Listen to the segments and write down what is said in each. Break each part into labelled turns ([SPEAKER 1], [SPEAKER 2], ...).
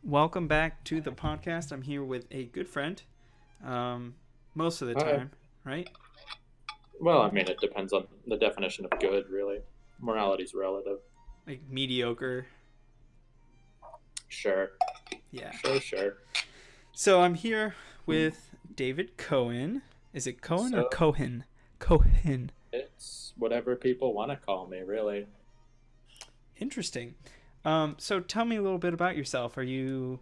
[SPEAKER 1] welcome back to the podcast. I'm here with a good friend, most of the
[SPEAKER 2] Hi.
[SPEAKER 1] time, right?
[SPEAKER 2] Well, I mean, it depends on the definition of good, really. Morality's relative.
[SPEAKER 1] Like mediocre.
[SPEAKER 2] Sure,
[SPEAKER 1] Yeah.
[SPEAKER 2] sure.
[SPEAKER 1] So I'm here with David Cohen. Is it Cohen or
[SPEAKER 2] So
[SPEAKER 1] Cohen? Cohen.
[SPEAKER 2] it's whatever people want to call me, really.
[SPEAKER 1] Interesting. So tell me a little bit about yourself. Are you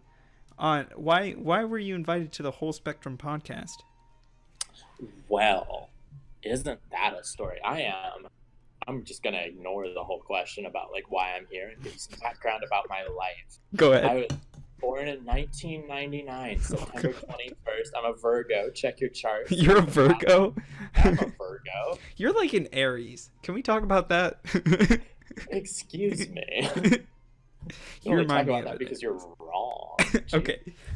[SPEAKER 1] on why were you invited to the Whole Spectrum podcast?
[SPEAKER 2] Well, isn't that a story? I'm just gonna ignore the whole question about like why I'm here and give you some background about my life.
[SPEAKER 1] Go ahead.
[SPEAKER 2] I was born in 1999,
[SPEAKER 1] Oh,
[SPEAKER 2] September
[SPEAKER 1] God.
[SPEAKER 2] 21st. I'm a Virgo. Check your charts.
[SPEAKER 1] You're a Virgo?
[SPEAKER 2] I'm a Virgo.
[SPEAKER 1] You're like an Aries. Can we talk about that?
[SPEAKER 2] Excuse me.
[SPEAKER 1] You
[SPEAKER 2] Only
[SPEAKER 1] remind
[SPEAKER 2] talk
[SPEAKER 1] me
[SPEAKER 2] about
[SPEAKER 1] of
[SPEAKER 2] that
[SPEAKER 1] it.
[SPEAKER 2] because you're wrong.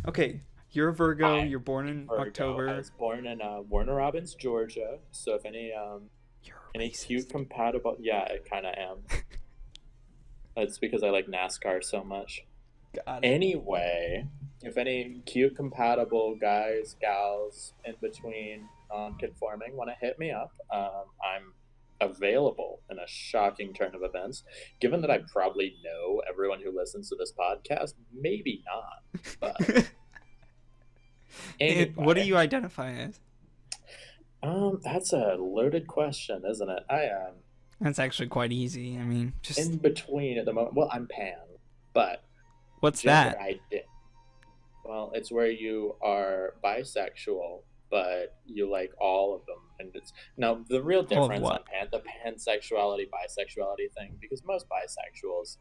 [SPEAKER 1] Okay. You're a Virgo.
[SPEAKER 2] I'm
[SPEAKER 1] You're born in
[SPEAKER 2] Virgo. I
[SPEAKER 1] October.
[SPEAKER 2] was born in Warner Robins, Georgia. So if
[SPEAKER 1] You're
[SPEAKER 2] any
[SPEAKER 1] racist.
[SPEAKER 2] cute compatible, yeah, I kind of am. That's because I like NASCAR so much.
[SPEAKER 1] Got it.
[SPEAKER 2] Anyway, if any cute compatible guys, gals in between non-conforming want to hit me up, I'm available in a shocking turn of events. Given that I probably know everyone who listens to this podcast, maybe not. But
[SPEAKER 1] And what do
[SPEAKER 2] anyway,
[SPEAKER 1] you identify as?
[SPEAKER 2] that's a loaded question, isn't it? I am
[SPEAKER 1] That's actually quite easy. I mean, just
[SPEAKER 2] in between at the moment. Well, I'm pan, but
[SPEAKER 1] what's
[SPEAKER 2] gender
[SPEAKER 1] that?
[SPEAKER 2] I did. Well, it's where you are bisexual, but you like all of them, and it's now the real
[SPEAKER 1] All of
[SPEAKER 2] difference on
[SPEAKER 1] what?
[SPEAKER 2] the pansexuality bisexuality thing, because most bisexuals,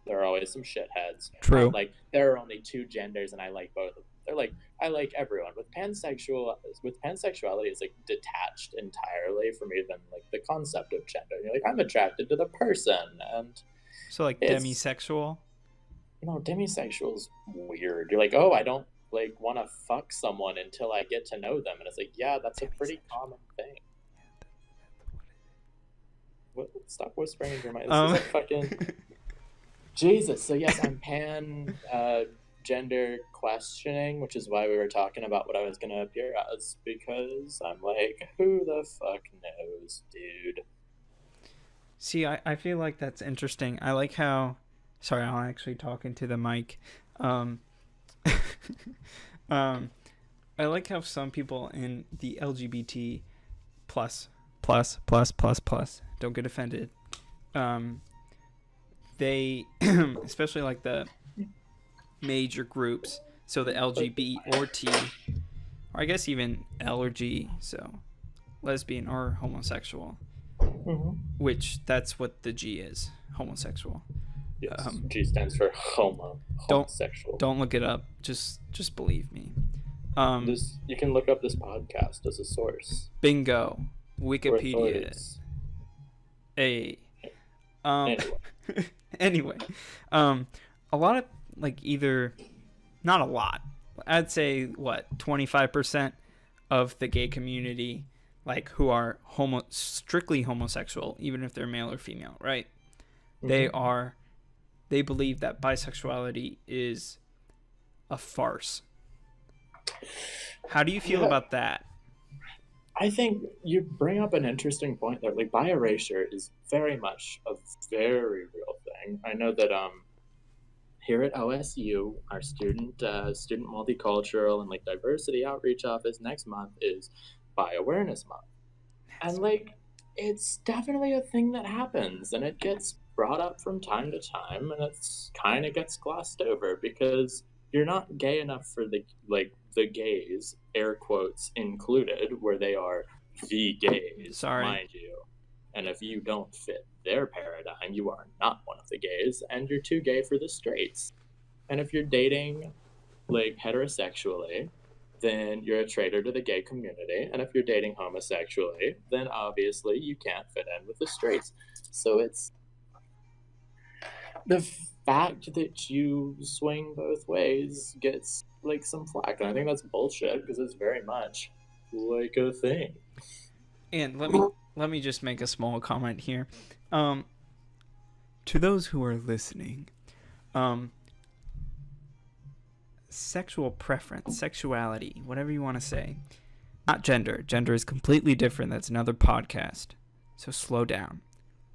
[SPEAKER 2] there are always some shitheads.
[SPEAKER 1] True.
[SPEAKER 2] Like there are only two genders, and I like both of them. They're like I like everyone. With pansexuality, it's like detached entirely for me than like the concept of gender. You're like I'm attracted to the person, and
[SPEAKER 1] So like
[SPEAKER 2] it's
[SPEAKER 1] demisexual.
[SPEAKER 2] no, demisexual's weird. You're like, oh, I don't like want to fuck someone until I get to know them, and it's like, yeah, that's a pretty
[SPEAKER 1] Demisexual.
[SPEAKER 2] common thing. What? Stop whispering in your mic. This
[SPEAKER 1] Um.
[SPEAKER 2] is a fucking Jesus. So yes, I'm pan gender questioning, which is why we were talking about what I was gonna appear as, because I'm like, who the fuck knows, dude?
[SPEAKER 1] See, I feel like that's interesting. I like how. Sorry, I'm actually talking to the mic. Um. um. I like how some people in the LGBT plus don't get offended. They especially like the major groups, so the LGBT or T, or I guess even L or G, so lesbian or homosexual,
[SPEAKER 2] Mm-hmm.
[SPEAKER 1] which that's what the G is, homosexual.
[SPEAKER 2] Yes,
[SPEAKER 1] Um,
[SPEAKER 2] G stands for
[SPEAKER 1] Don't
[SPEAKER 2] homosexual.
[SPEAKER 1] don't look it up. Just believe me. Um,
[SPEAKER 2] This you can look up this podcast as a source
[SPEAKER 1] bingo.
[SPEAKER 2] for
[SPEAKER 1] Wikipedia.
[SPEAKER 2] authorities.
[SPEAKER 1] A. Um.
[SPEAKER 2] Anyway.
[SPEAKER 1] Anyway, a lot of like either, not a lot. I'd say what 25% of the gay community, like who are strictly homosexual, even if they're male or female, right? They
[SPEAKER 2] Mhm.
[SPEAKER 1] are, they believe that bisexuality is a farce. How do you feel
[SPEAKER 2] Yeah,
[SPEAKER 1] about that?
[SPEAKER 2] I think you bring up an interesting point there. Like, bi erasure is very much a very real thing. I know that here at OSU, our student multicultural and like diversity outreach office next month is Bi Awareness Month, and like it's definitely a thing that happens, and it gets brought up from time to time, and it's kind of gets glossed over because you're not gay enough for the gays, air quotes included, where they are the gays,
[SPEAKER 1] Sorry.
[SPEAKER 2] mind you. And if you don't fit their paradigm, you are not one of the gays, and you're too gay for the straights. And if you're dating like heterosexually, then you're a traitor to the gay community. And if you're dating homosexually, then obviously you can't fit in with the straights. So it's the fact that you swing both ways gets like some flack. And I think that's bullshit because it's very much like a thing.
[SPEAKER 1] And let me just make a small comment here. To those who are listening, sexual preference, sexuality, whatever you want to say. Not gender. Gender is completely different. That's another podcast. So slow down.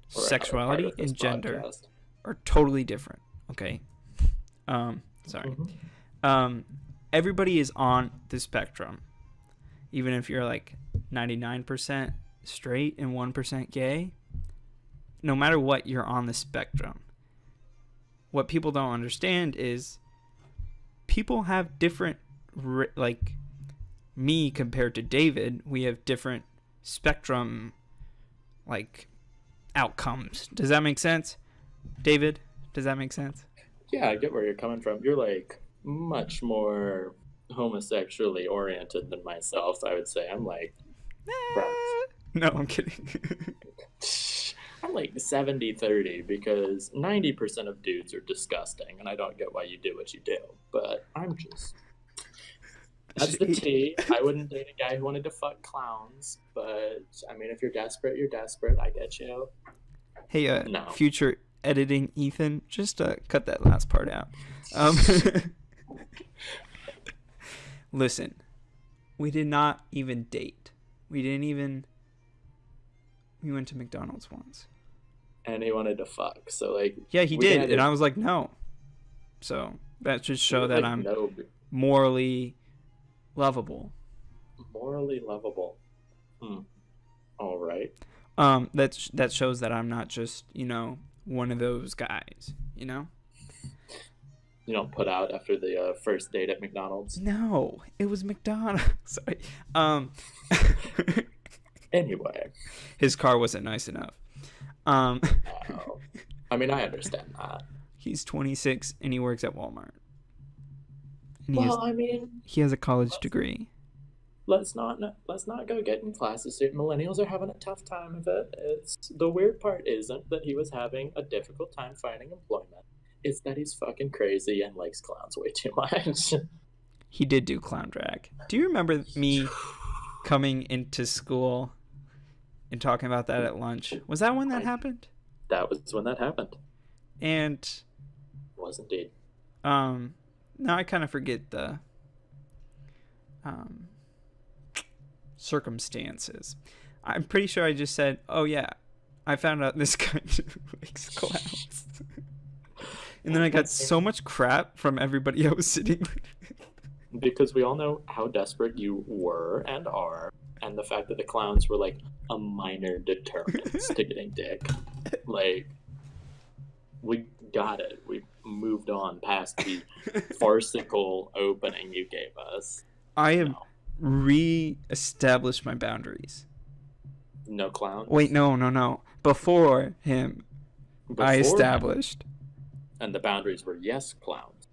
[SPEAKER 1] Sexuality and gender are totally different. Okay. Sorry. Everybody is on the spectrum. Even if you're like 99% straight and 1% gay, no matter what, you're on the spectrum. What people don't understand is people have different, like me compared to David, we have different spectrum, like, outcomes. Does that make sense? David, does that make sense?
[SPEAKER 2] Yeah, I get where you're coming from. You're like much more homosexually oriented than myself, I would say. I'm like,
[SPEAKER 1] no, I'm kidding.
[SPEAKER 2] I'm like 70-30 because 90% of dudes are disgusting, and I don't get why you do what you do. But I'm just... That's the tea. I wouldn't date a guy who wanted to fuck clowns, but I mean, if you're desperate, you're desperate. I get you.
[SPEAKER 1] Hey, no. Future editing Ethan, just cut that last part out. Listen, we did not even date. We went to McDonald's once.
[SPEAKER 2] And he wanted to fuck, so like...
[SPEAKER 1] Yeah, he did, and I was like, no. So, that should show that I'm morally lovable.
[SPEAKER 2] Morally lovable. All right.
[SPEAKER 1] That shows that I'm not just, one of those guys, You
[SPEAKER 2] don't put out after the first date at McDonald's?
[SPEAKER 1] No, it was McDonald's. Sorry.
[SPEAKER 2] Anyway.
[SPEAKER 1] His car wasn't nice enough.
[SPEAKER 2] I mean, I understand that.
[SPEAKER 1] He's 26 and he works at Walmart.
[SPEAKER 2] And
[SPEAKER 1] he has a college degree.
[SPEAKER 2] Let's not go get in classes. Millennials are having a tough time of it. The weird part isn't that he was having a difficult time finding employment. It's that he's fucking crazy and likes clowns way too much.
[SPEAKER 1] He did do clown drag. Do you remember me coming into school and talking about that at lunch? Was that when that happened?
[SPEAKER 2] That was when that happened.
[SPEAKER 1] And
[SPEAKER 2] it was indeed.
[SPEAKER 1] Now I kind of forget the circumstances. I'm pretty sure I just said, "Oh yeah, I found out this guy likes clowns." And then I got so much crap from everybody I was sitting with.
[SPEAKER 2] Because we all know how desperate you were and are, and the fact that the clowns were like a minor deterrent to getting dick. Like, we got it. We moved on past the farcical opening you gave us.
[SPEAKER 1] I have re-established my boundaries.
[SPEAKER 2] No clowns?
[SPEAKER 1] Wait, no. Before him, I established.
[SPEAKER 2] And the boundaries were yes clowns.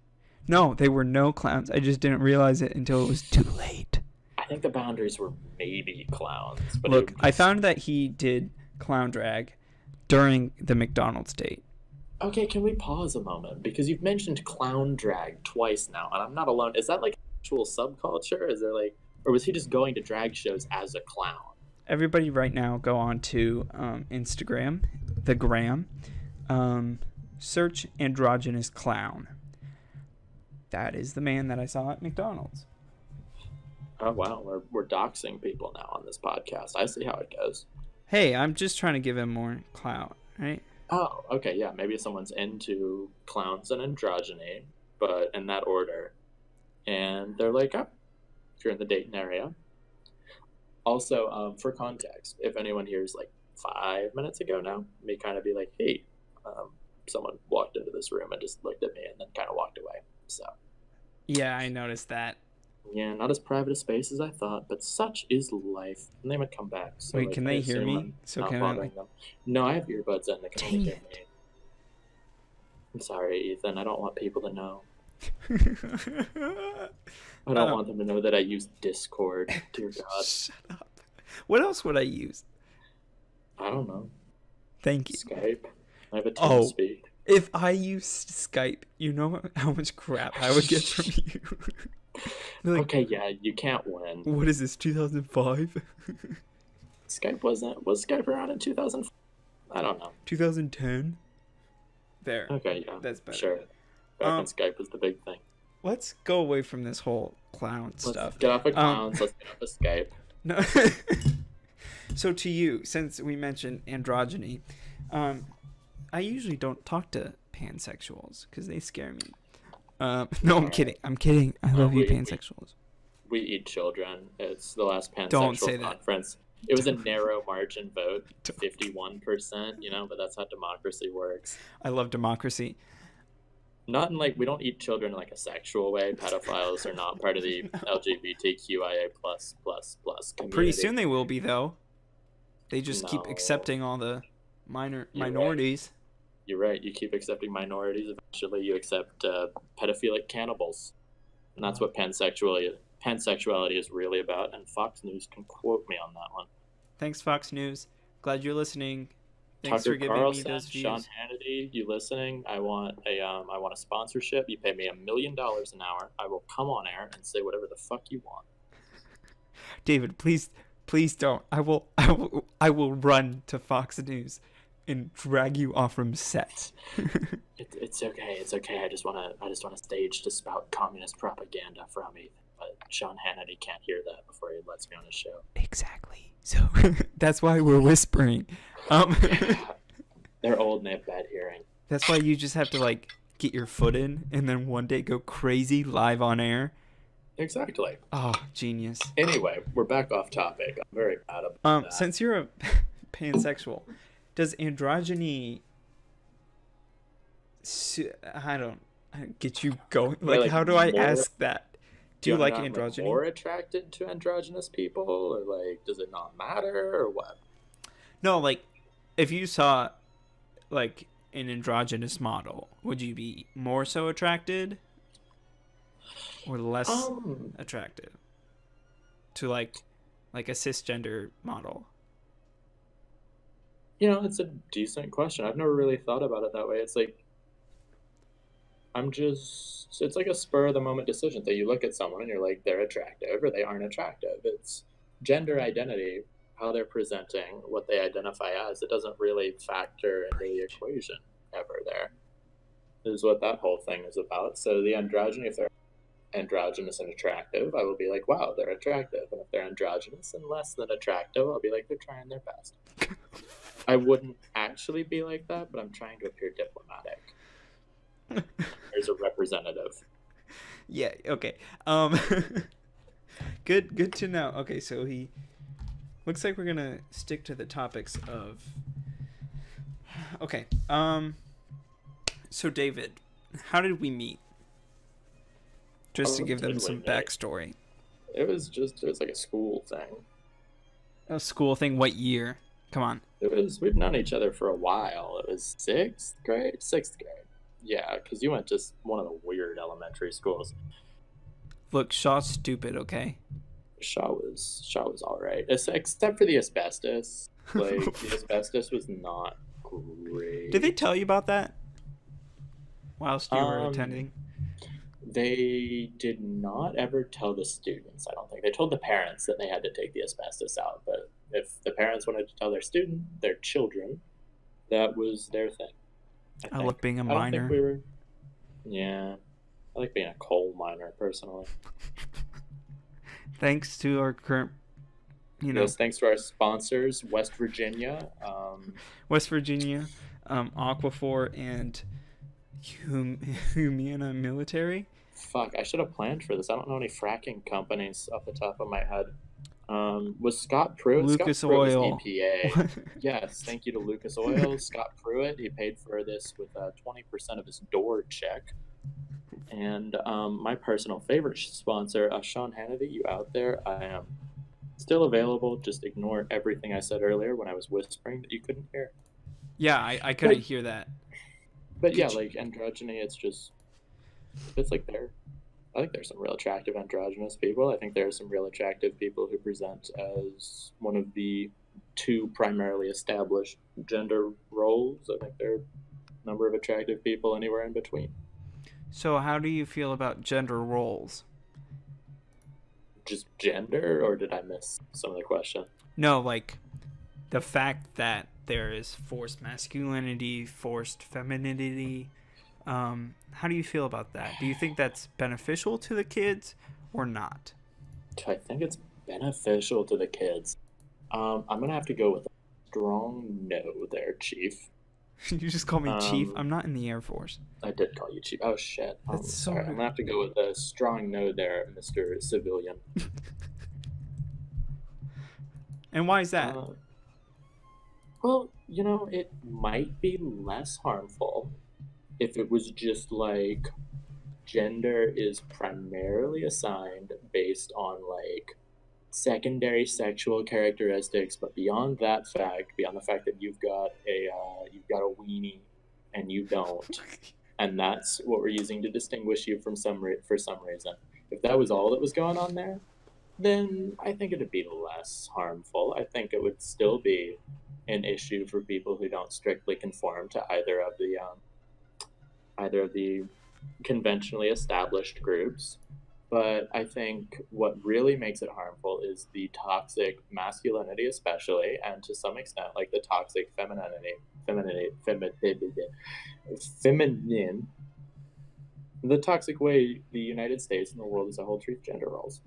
[SPEAKER 1] No, they were no clowns. I just didn't realize it until it was too late.
[SPEAKER 2] I think the boundaries were maybe clowns. But
[SPEAKER 1] look, I found that he did clown drag during the McDonald's date.
[SPEAKER 2] Okay, can we pause a moment? Because you've mentioned clown drag twice now, and I'm not alone. Is that like actual subculture? Is there like, or was he just going to drag shows as a clown?
[SPEAKER 1] Everybody right now go on to Instagram, the gram, search androgynous clown. That is the man that I saw at McDonald's.
[SPEAKER 2] Oh, wow. We're doxing people now on this podcast. I see how it goes.
[SPEAKER 1] Hey, I'm just trying to give him more clout, right?
[SPEAKER 2] Oh, okay, yeah. Maybe someone's into clowns and androgyny, but in that order. And they're like, oh, if you're in the Dayton area. Also, for context, if anyone hears like 5 minutes ago now, may kind of be like, hey, someone walked into this room and just looked at me and then kind of walked away. So.
[SPEAKER 1] Yeah, I noticed that.
[SPEAKER 2] Yeah, not as private a space as I thought, but such is life. And they might come back. So,
[SPEAKER 1] wait, can they hear me?
[SPEAKER 2] So can I? No, I have earbuds in. They can only hear me. I'm sorry, Ethan. I don't want people to know. I don't want them to know that I use Discord. Dear God.
[SPEAKER 1] Shut up. What else would I use?
[SPEAKER 2] I don't know.
[SPEAKER 1] Thank you.
[SPEAKER 2] Skype. I have a TeamSpeak.
[SPEAKER 1] If I used Skype, you know how much crap I would get from you.
[SPEAKER 2] Like, okay, yeah, you can't win.
[SPEAKER 1] What is this, 2005?
[SPEAKER 2] Was Skype around in 2005? I don't know.
[SPEAKER 1] 2010? There.
[SPEAKER 2] Okay, yeah.
[SPEAKER 1] That's better.
[SPEAKER 2] Sure. Back when Skype was the big thing.
[SPEAKER 1] let's go away from this whole clown stuff.
[SPEAKER 2] Let's get off of clowns. Let's get off of Skype.
[SPEAKER 1] No. So to you, since we mentioned androgyny, I usually don't talk to pansexuals because they scare me. No, I'm kidding. I'm kidding. I love you, pansexuals.
[SPEAKER 2] We eat children. It's the last
[SPEAKER 1] Don't say
[SPEAKER 2] pansexual conference. It was a narrow margin vote, 51%, but that's how democracy works.
[SPEAKER 1] I love democracy.
[SPEAKER 2] Not in we don't eat children in a sexual way. Pedophiles are not part of the LGBTQIA plus community.
[SPEAKER 1] Pretty soon they will be, though. They just keep accepting all the minorities.
[SPEAKER 2] You're right. You keep accepting minorities. Eventually you accept pedophilic cannibals. And that's what pansexuality is really about. And Fox News can quote me on that one.
[SPEAKER 1] Thanks, Fox News. Glad you're listening. Thanks
[SPEAKER 2] Tucker
[SPEAKER 1] for giving
[SPEAKER 2] Carlson,
[SPEAKER 1] me those views.
[SPEAKER 2] Sean Hannity, you listening? I want a sponsorship. You pay me $1 million an hour. I will come on air and say whatever the fuck you want.
[SPEAKER 1] David, please don't. I will run to Fox News and drag you off from set.
[SPEAKER 2] It's okay. It's okay. I just want to stage to spout communist propaganda from me. But Sean Hannity can't hear that before he lets me on his show.
[SPEAKER 1] Exactly. So that's why we're whispering.
[SPEAKER 2] They're old and they have bad hearing.
[SPEAKER 1] That's why you just have to get your foot in and then one day go crazy live on air.
[SPEAKER 2] Exactly.
[SPEAKER 1] Oh, genius.
[SPEAKER 2] Anyway, we're back off topic. I'm very mad about that.
[SPEAKER 1] Since you're a pansexual, does androgyny I don't get you going? How do I ask that? Do you like androgyny?
[SPEAKER 2] More attracted to androgynous people, or does it not matter, or what?
[SPEAKER 1] No, if you saw an androgynous model, would you be more so attracted or less attractive to a cisgender model?
[SPEAKER 2] It's a decent question. I've never really thought about it that way. It's it's a spur of the moment decision that you look at someone and you're like, they're attractive or they aren't attractive. It's gender identity, how they're presenting, what they identify as. It doesn't really factor into the equation ever there, is what that whole thing is about. So the androgyny, if they're androgynous and attractive, I will be like, wow, they're attractive. And if they're androgynous and less than attractive, I'll be like, they're trying their best. I wouldn't actually be like that, but I'm trying to appear diplomatic. There's a representative.
[SPEAKER 1] Yeah, okay. Good to know. Okay, so he looks like we're gonna stick to the topics of okay. So David, how did we meet? Just to give them some backstory.
[SPEAKER 2] It was like a school thing.
[SPEAKER 1] A school thing? What year? Come on.
[SPEAKER 2] We've known each other for a while. It was sixth grade. Yeah, because you went to one of the weird elementary schools.
[SPEAKER 1] Look, Shaw's stupid, okay?
[SPEAKER 2] Shaw was all right, except for the asbestos. The asbestos was not great.
[SPEAKER 1] Did they tell you about that whilst you were attending?
[SPEAKER 2] They did not ever tell the students, I don't think. They told the parents that they had to take the asbestos out, but if the parents wanted to tell their children, that was their thing.
[SPEAKER 1] I love being a miner.
[SPEAKER 2] Yeah. I like being a coal miner, personally.
[SPEAKER 1] Thanks to our current,
[SPEAKER 2] Yes, thanks to our sponsors, West Virginia.
[SPEAKER 1] Aquafor, and Humana Military.
[SPEAKER 2] Fuck, I should have planned for this. I don't know any fracking companies off the top of my head. Was Scott Pruitt?
[SPEAKER 1] Lucas
[SPEAKER 2] Scott Pruitt
[SPEAKER 1] Oil.
[SPEAKER 2] Was EPA. Yes, thank you to Lucas Oil. Scott Pruitt, he paid for this with 20% of his door check. And my personal favorite sponsor, Sean Hannity, you out there, I am still available. Just ignore everything I said earlier when I was whispering that you couldn't hear.
[SPEAKER 1] Yeah, I couldn't hear that.
[SPEAKER 2] But yeah, androgyny, it's I think there's some real attractive androgynous people. I think there are some real attractive people who present as one of the two primarily established gender roles. I think there are a number of attractive people anywhere in between.
[SPEAKER 1] So how do you feel about gender roles?
[SPEAKER 2] Just gender, or did I miss some of the question?
[SPEAKER 1] No, the fact that there is forced masculinity, forced femininity, How do you feel about that? Do you think that's beneficial to the kids or not?
[SPEAKER 2] I think it's beneficial to the kids. I'm gonna have to go with a strong no there, Chief.
[SPEAKER 1] You just call me Chief.
[SPEAKER 2] Um,
[SPEAKER 1] I'm not in the Air Force.
[SPEAKER 2] I did call you Chief. Oh shit.
[SPEAKER 1] That's
[SPEAKER 2] I'm
[SPEAKER 1] so
[SPEAKER 2] sorry. I'm
[SPEAKER 1] rude.
[SPEAKER 2] gonna have to go with a strong no there, Mr. Civilian.
[SPEAKER 1] And why is that?
[SPEAKER 2] Uh, well, it might be less harmful if it was just like gender is primarily assigned based on like secondary sexual characteristics, but beyond the fact that you've got a weenie and you don't, and that's what we're using to distinguish you for some reason. If that was all that was going on there, then I think it'd be less harmful. I think it would still be an issue for people who don't strictly conform to either of the conventionally established groups. But I think what really makes it harmful is the toxic masculinity, especially, and to some extent, like the toxic feminine, the toxic way the United States and the world as a whole treats gender roles.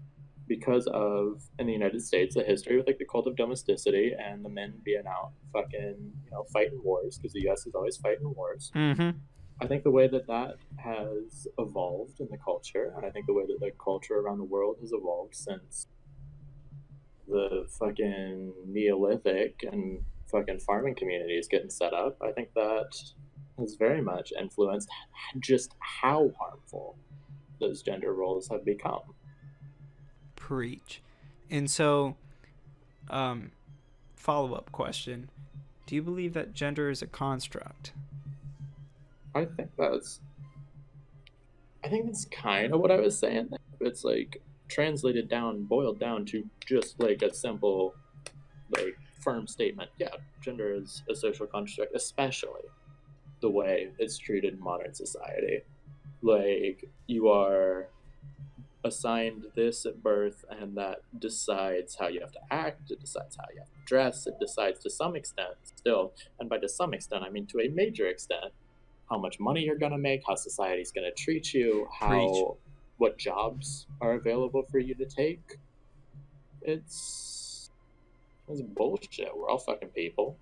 [SPEAKER 2] Because of, in the United States, a history with like the cult of domesticity and the men being out fucking, fighting wars, because the U.S. is always fighting wars.
[SPEAKER 1] Mm-hmm.
[SPEAKER 2] I think the way that has evolved in the culture, and I think the way that the culture around the world has evolved since the fucking Neolithic and fucking farming communities getting set up, I think that has very much influenced just how harmful those gender roles have become.
[SPEAKER 1] Preach. And so, follow-up question. Do you believe that gender is a construct?
[SPEAKER 2] I think that's kind of what I was saying. It's like translated down, boiled down to just like a simple, like firm statement. Yeah, gender is a social construct, especially the way it's treated in modern society. Like you are assigned this at birth, and that decides how you have to act. It decides how you have to dress. It decides to some extent, still, and by to some extent, I mean to a major extent, how much money you're going to make, how society's going to treat you,
[SPEAKER 1] Preach.
[SPEAKER 2] what jobs are available for you to take. It's bullshit. We're all fucking people.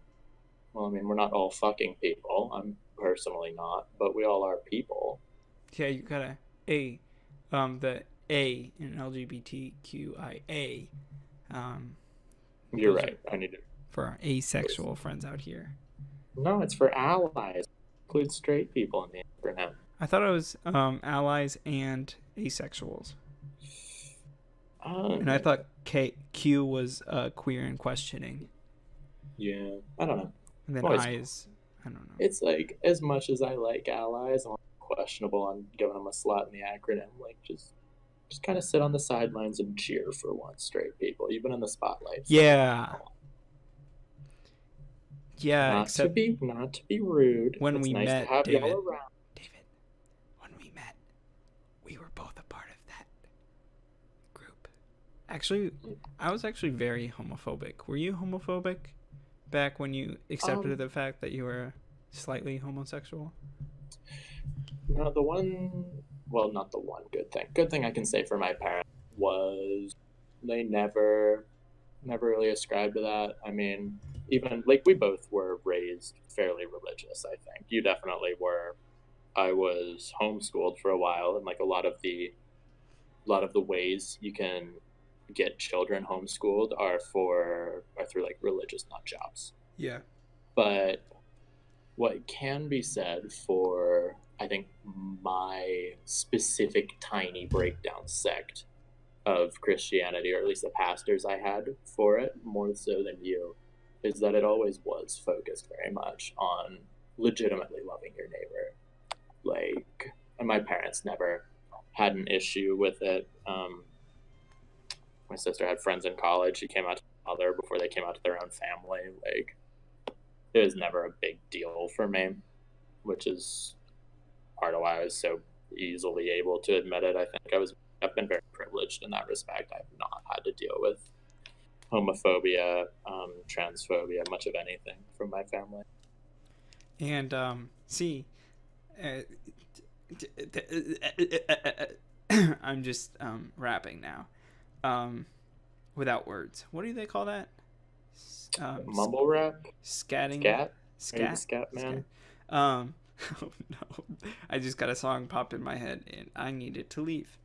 [SPEAKER 2] Well, I mean, we're not all fucking people. I'm personally not, but we all are people.
[SPEAKER 1] Yeah, you gotta the A in LGBTQIA.
[SPEAKER 2] You're
[SPEAKER 1] Those are
[SPEAKER 2] right. I need to.
[SPEAKER 1] for our asexual friends out here.
[SPEAKER 2] No, it's for allies. Include straight people in the acronym.
[SPEAKER 1] I thought it was allies and asexuals, and I thought Q was queer and questioning,
[SPEAKER 2] Yeah, I don't know.
[SPEAKER 1] and then
[SPEAKER 2] Always,
[SPEAKER 1] I is I don't know.
[SPEAKER 2] it's like as much as I like allies, I'm questionable on giving them a slot in the acronym. Like just kind of sit on the sidelines and cheer for once, straight people. You've been in the spotlight.
[SPEAKER 1] Yeah, yeah.
[SPEAKER 2] Not to
[SPEAKER 1] Except
[SPEAKER 2] be rude.
[SPEAKER 1] when
[SPEAKER 2] It's
[SPEAKER 1] we
[SPEAKER 2] nice to
[SPEAKER 1] met,
[SPEAKER 2] have
[SPEAKER 1] David.
[SPEAKER 2] y'all around.
[SPEAKER 1] David, when we met, we were both a part of that group. Actually, I was actually very homophobic. Were you homophobic back when you accepted the fact that you were slightly homosexual?
[SPEAKER 2] No, the one, well, not the one good thing. Good thing I can say for my parents was they never really ascribed to that. I mean, even like we both were raised fairly religious, I think. You definitely were. I was homeschooled for a while, and like a lot of the ways you can get children homeschooled are through like religious nut jobs.
[SPEAKER 1] Yeah.
[SPEAKER 2] But what can be said for, I think, my specific tiny breakdown sect of Christianity, or at least the pastors I had for it, more so than you, is that it always was focused very much on legitimately loving your neighbor. Like, and my parents never had an issue with it. My sister had friends in college. She came out to my mother before they came out to their own family. Like, it was never a big deal for me, which is part of why I was so easily able to admit it. I've been very privileged in that respect. I've not had to deal with homophobia, transphobia, much of anything from my family.
[SPEAKER 1] And see, I'm just rapping now, without words. What do they call that?
[SPEAKER 2] Mumble rap?
[SPEAKER 1] Scatting.
[SPEAKER 2] Scat? Are you the
[SPEAKER 1] Scat.
[SPEAKER 2] scat man?
[SPEAKER 1] Oh no, I just got a song pop in my head and I needed to leave.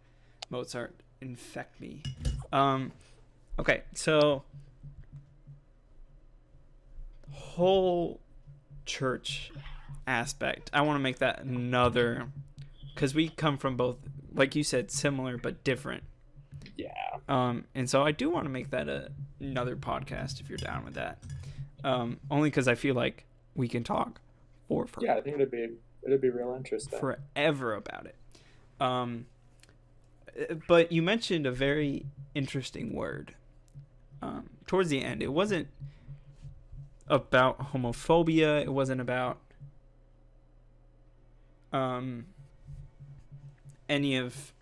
[SPEAKER 1] Mozart, infect me. Okay, so whole church aspect. I want to make that another, because we come from both, like you said, similar but different.
[SPEAKER 2] Yeah.
[SPEAKER 1] And so I do want to make that another podcast if you're down with that. Only because I feel like we can talk
[SPEAKER 2] Yeah, I think it'd be real interesting.
[SPEAKER 1] Forever about it. But you mentioned a very interesting word towards the end. It wasn't about homophobia. It wasn't about any of...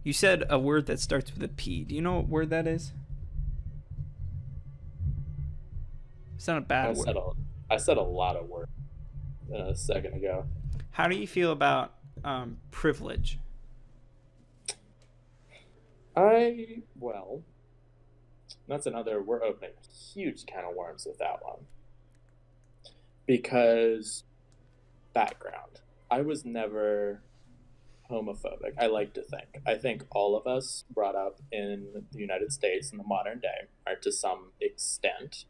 [SPEAKER 1] You said a word that starts with a P. Do you know what word that is? It's not a bad word.
[SPEAKER 2] I said a lot of words a second ago.
[SPEAKER 1] How do you feel about privilege?
[SPEAKER 2] Well, that's another, we're opening a huge can of worms with that one. Because, background, I was never homophobic, I like to think. I think all of us brought up in the United States in the modern day are to some extent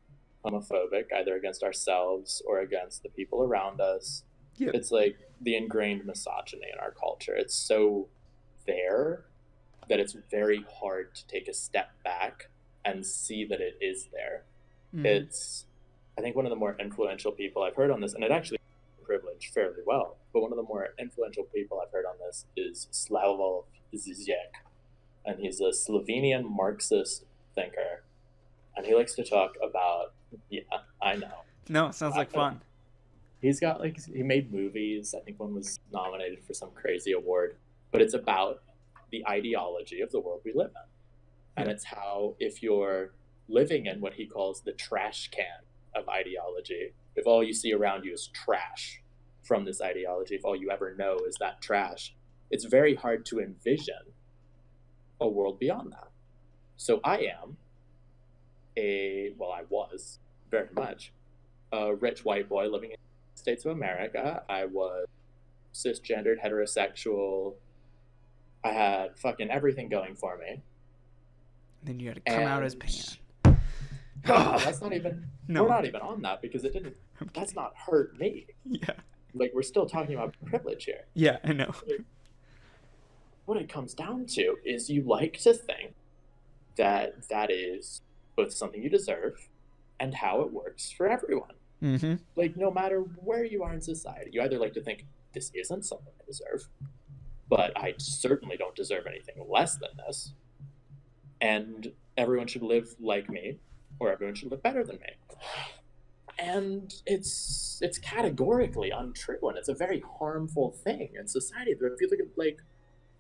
[SPEAKER 2] homophobic, either against ourselves or against the people around us. Yep. It's like the ingrained misogyny in our culture. It's so there that it's very hard to take a step back and see that it is there. It's, I think, one of the more influential people I've heard on this, and it actually privilege fairly well, but one of the more influential people I've heard on this is Slavoj Žižek, and he's a Slovenian Marxist thinker, and he likes to talk about, yeah, I know.
[SPEAKER 1] No, it sounds like fun.
[SPEAKER 2] He's got, like, he made movies. I think one was nominated for some crazy award, but it's about the ideology of the world we live in. And it's how, if you're living in what he calls the trash can of ideology, if all you see around you is trash from this ideology, if all you ever know is that trash, it's very hard to envision a world beyond that. So I was very much a rich white boy living in the States of America. I was cisgendered, heterosexual. I had fucking everything going for me.
[SPEAKER 1] Then you had to come out as pan.
[SPEAKER 2] No, that's not even. No. We're not even on that because it didn't. That's not hurt me.
[SPEAKER 1] Yeah.
[SPEAKER 2] Like, we're still talking about privilege here.
[SPEAKER 1] Yeah, I know.
[SPEAKER 2] What it comes down to is you like to think that that is both something you deserve and how it works for everyone.
[SPEAKER 1] Mm-hmm.
[SPEAKER 2] Like, no matter where you are in society, you either like to think this isn't something I deserve, but I certainly don't deserve anything less than this, and everyone should live like me, or everyone should live better than me. And it's categorically untrue, and it's a very harmful thing in society. If you look at, like,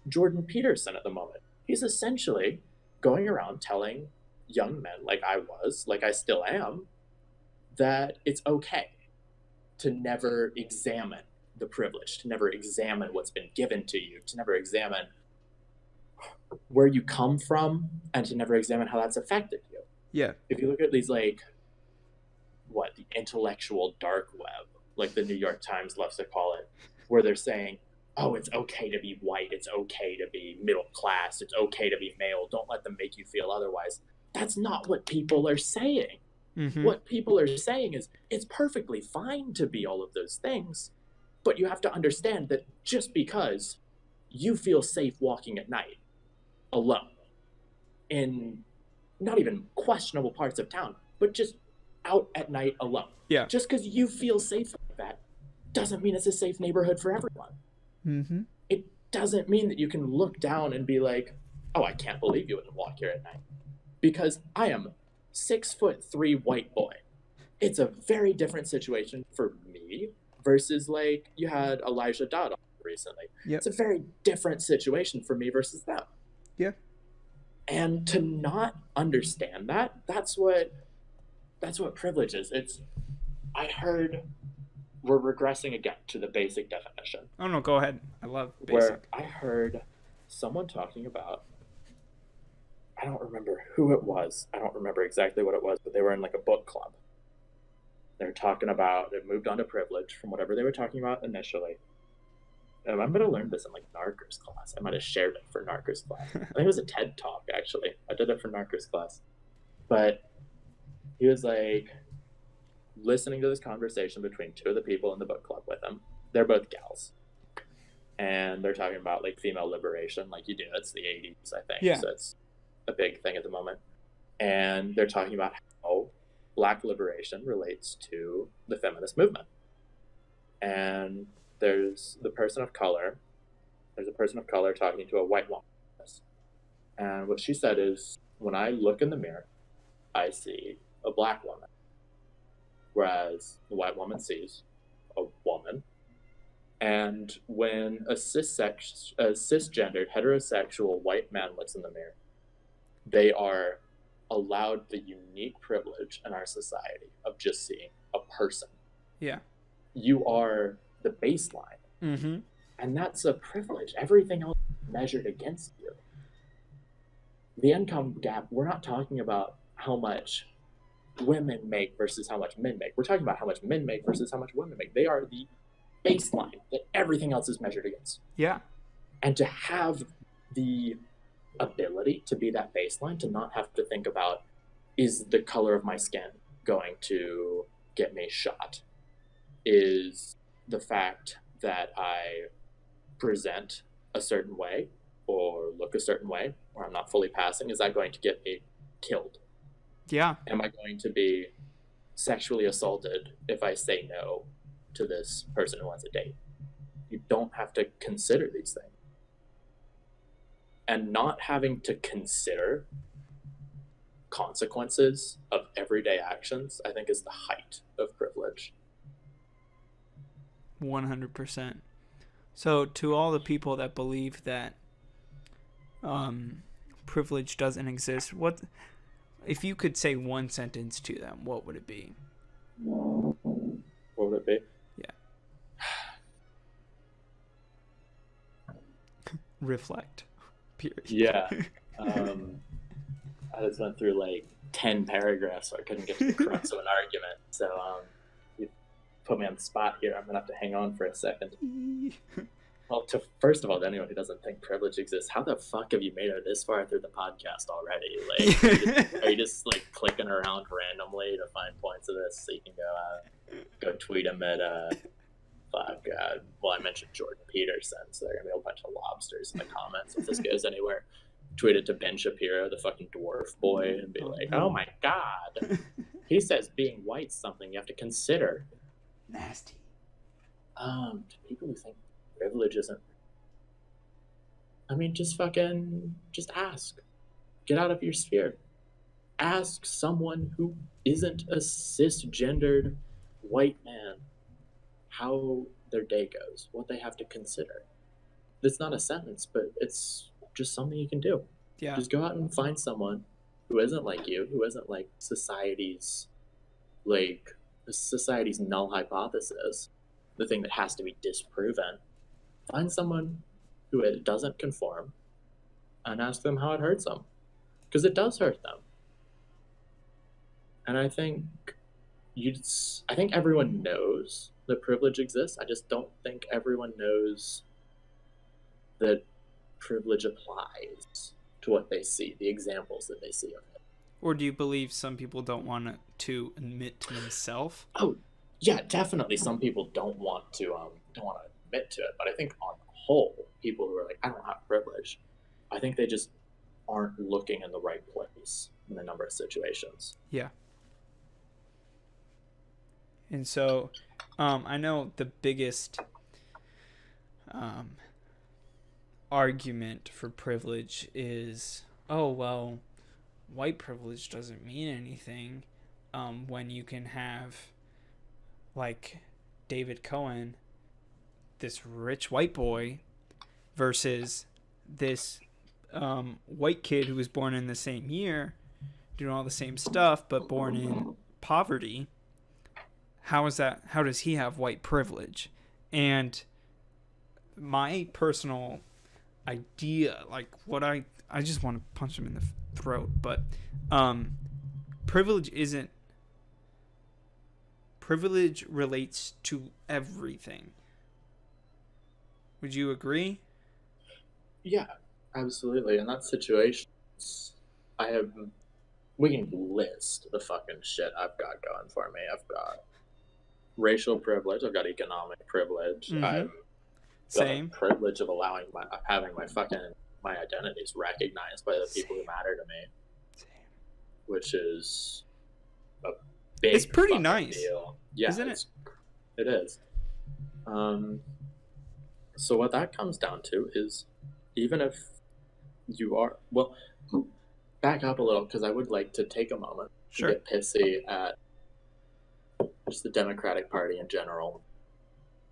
[SPEAKER 2] Jordan Peterson at the moment, he's essentially going around telling young men, like I was, like I still am, that it's okay to never examine the privilege, to never examine what's been given to you, to never examine where you come from, and to never examine how that's affected you.
[SPEAKER 1] Yeah.
[SPEAKER 2] If you look at these, like, the intellectual dark web, like the New York Times loves to call it, where they're saying, oh, it's okay to be white, it's okay to be middle class, it's okay to be male, don't let them make you feel otherwise. That's not what people are saying.
[SPEAKER 1] Mm-hmm.
[SPEAKER 2] What people are saying is, it's perfectly fine to be all of those things, but you have to understand that just because you feel safe walking at night alone in not even questionable parts of town, but just out at night alone.
[SPEAKER 1] Yeah.
[SPEAKER 2] Just because you feel safe like that doesn't mean it's a safe neighborhood for everyone.
[SPEAKER 1] Mm-hmm.
[SPEAKER 2] It doesn't mean that you can look down and be like, oh, I can't believe you wouldn't walk here at night. Because I am 6'3" white boy. It's a very different situation for me versus, like, you had Elijah Dodd recently.
[SPEAKER 1] Yep.
[SPEAKER 2] It's a very different situation for me versus them.
[SPEAKER 1] Yeah.
[SPEAKER 2] And to not understand that, that's what privilege is. I heard we're regressing again to the basic definition.
[SPEAKER 1] Oh no, go ahead. I love basic.
[SPEAKER 2] Where I heard someone talking about, I don't remember who it was. I don't remember exactly what it was, but they were in like a book club. They're talking about, it moved on to privilege from whatever they were talking about initially. And I'm going to learn this in like Narcos class. I might have shared it for Narcos class. I think it was a TED talk, actually. I did it for Narcos class. But he was like listening to this conversation between two of the people in the book club with him. They're both gals. And they're talking about like female liberation, like you do. It's the 80s, I think.
[SPEAKER 1] Yeah.
[SPEAKER 2] So it's a big thing at the moment. And they're talking about how Black liberation relates to the feminist movement. And there's a person of color talking to a white woman. And what she said is, when I look in the mirror, I see a Black woman. Whereas the white woman sees a woman. And when a cisgendered, heterosexual white man looks in the mirror, they are allowed the unique privilege in our society of just seeing a person.
[SPEAKER 1] Yeah.
[SPEAKER 2] You are the baseline.
[SPEAKER 1] Mm-hmm.
[SPEAKER 2] And that's a privilege. Everything else is measured against you. The income gap, we're not talking about how much women make versus how much men make. We're talking about how much men make versus how much women make. They are the baseline that everything else is measured against.
[SPEAKER 1] Yeah.
[SPEAKER 2] And to have the ability to be that baseline, to not have to think about, is the color of my skin going to get me shot? Is the fact that I present a certain way or look a certain way, or I'm not fully passing, is that going to get me killed?
[SPEAKER 1] Yeah.
[SPEAKER 2] Am I going to be sexually assaulted if I say no to this person who wants a date? You don't have to consider these things. And not having to consider consequences of everyday actions, I think, is the height of privilege.
[SPEAKER 1] 100%. So to all the people that believe that privilege doesn't exist, what if you could say one sentence to them, what would it be?
[SPEAKER 2] What would it be?
[SPEAKER 1] Yeah. Reflect. Period.
[SPEAKER 2] Yeah. I just went through like 10 paragraphs, so I couldn't get to the crux of an argument. So you put me on the spot here. I'm going to have to hang on for a second. Well, first of all, to anyone who doesn't think privilege exists, how the fuck have you made it this far through the podcast already? Like, are you just like clicking around randomly to find points of this so you can go tweet them at well, I mentioned Jordan Peterson, so there are gonna be a bunch of lobsters in the comments if this goes anywhere. Tweet it to Ben Shapiro, the fucking dwarf boy, and be like, "Oh my god, he says being white's something you have to consider."
[SPEAKER 1] Nasty.
[SPEAKER 2] To people who think privilege isn't, I mean, just ask. Get out of your sphere. Ask someone who isn't a cisgendered white man how their day goes, what they have to consider. It's not a sentence, but it's just something you can do.
[SPEAKER 1] Yeah.
[SPEAKER 2] Just go out and find someone who isn't like you, who isn't like society's null hypothesis, the thing that has to be disproven. Find someone who it doesn't conform and ask them how it hurts them, because it does hurt them. And I think everyone knows that privilege exists. I just don't think everyone knows that privilege applies to what they see, the examples that they see of it.
[SPEAKER 1] Or do you believe some people don't want to admit to themselves?
[SPEAKER 2] Oh, yeah, definitely. Some people don't want to admit to it, but I think on the whole, people who are like, I don't have privilege, I think they just aren't looking in the right place in a number of situations.
[SPEAKER 1] Yeah. And so, I know the biggest argument for privilege is, oh, well, white privilege doesn't mean anything when you can have, like, David Cohen, this rich white boy, versus this white kid who was born in the same year, doing all the same stuff, but born in poverty, how does he have white privilege? And my personal idea, like what I just want to punch him in the throat, but privilege relates to everything. Would you agree?
[SPEAKER 2] Yeah, absolutely. In that situation, we can list the fucking shit I've got going for me. I've got racial privilege. I've got economic privilege.
[SPEAKER 1] Mm-hmm.
[SPEAKER 2] I've got the privilege of having my identities recognized by the people who matter to me. Same. Which is a big,
[SPEAKER 1] it's pretty nice
[SPEAKER 2] deal. Yeah,
[SPEAKER 1] isn't it?
[SPEAKER 2] It is. So what that comes down to is, even if you are, well, back up a little, because I would like to take a moment to get pissy at just the Democratic Party in general.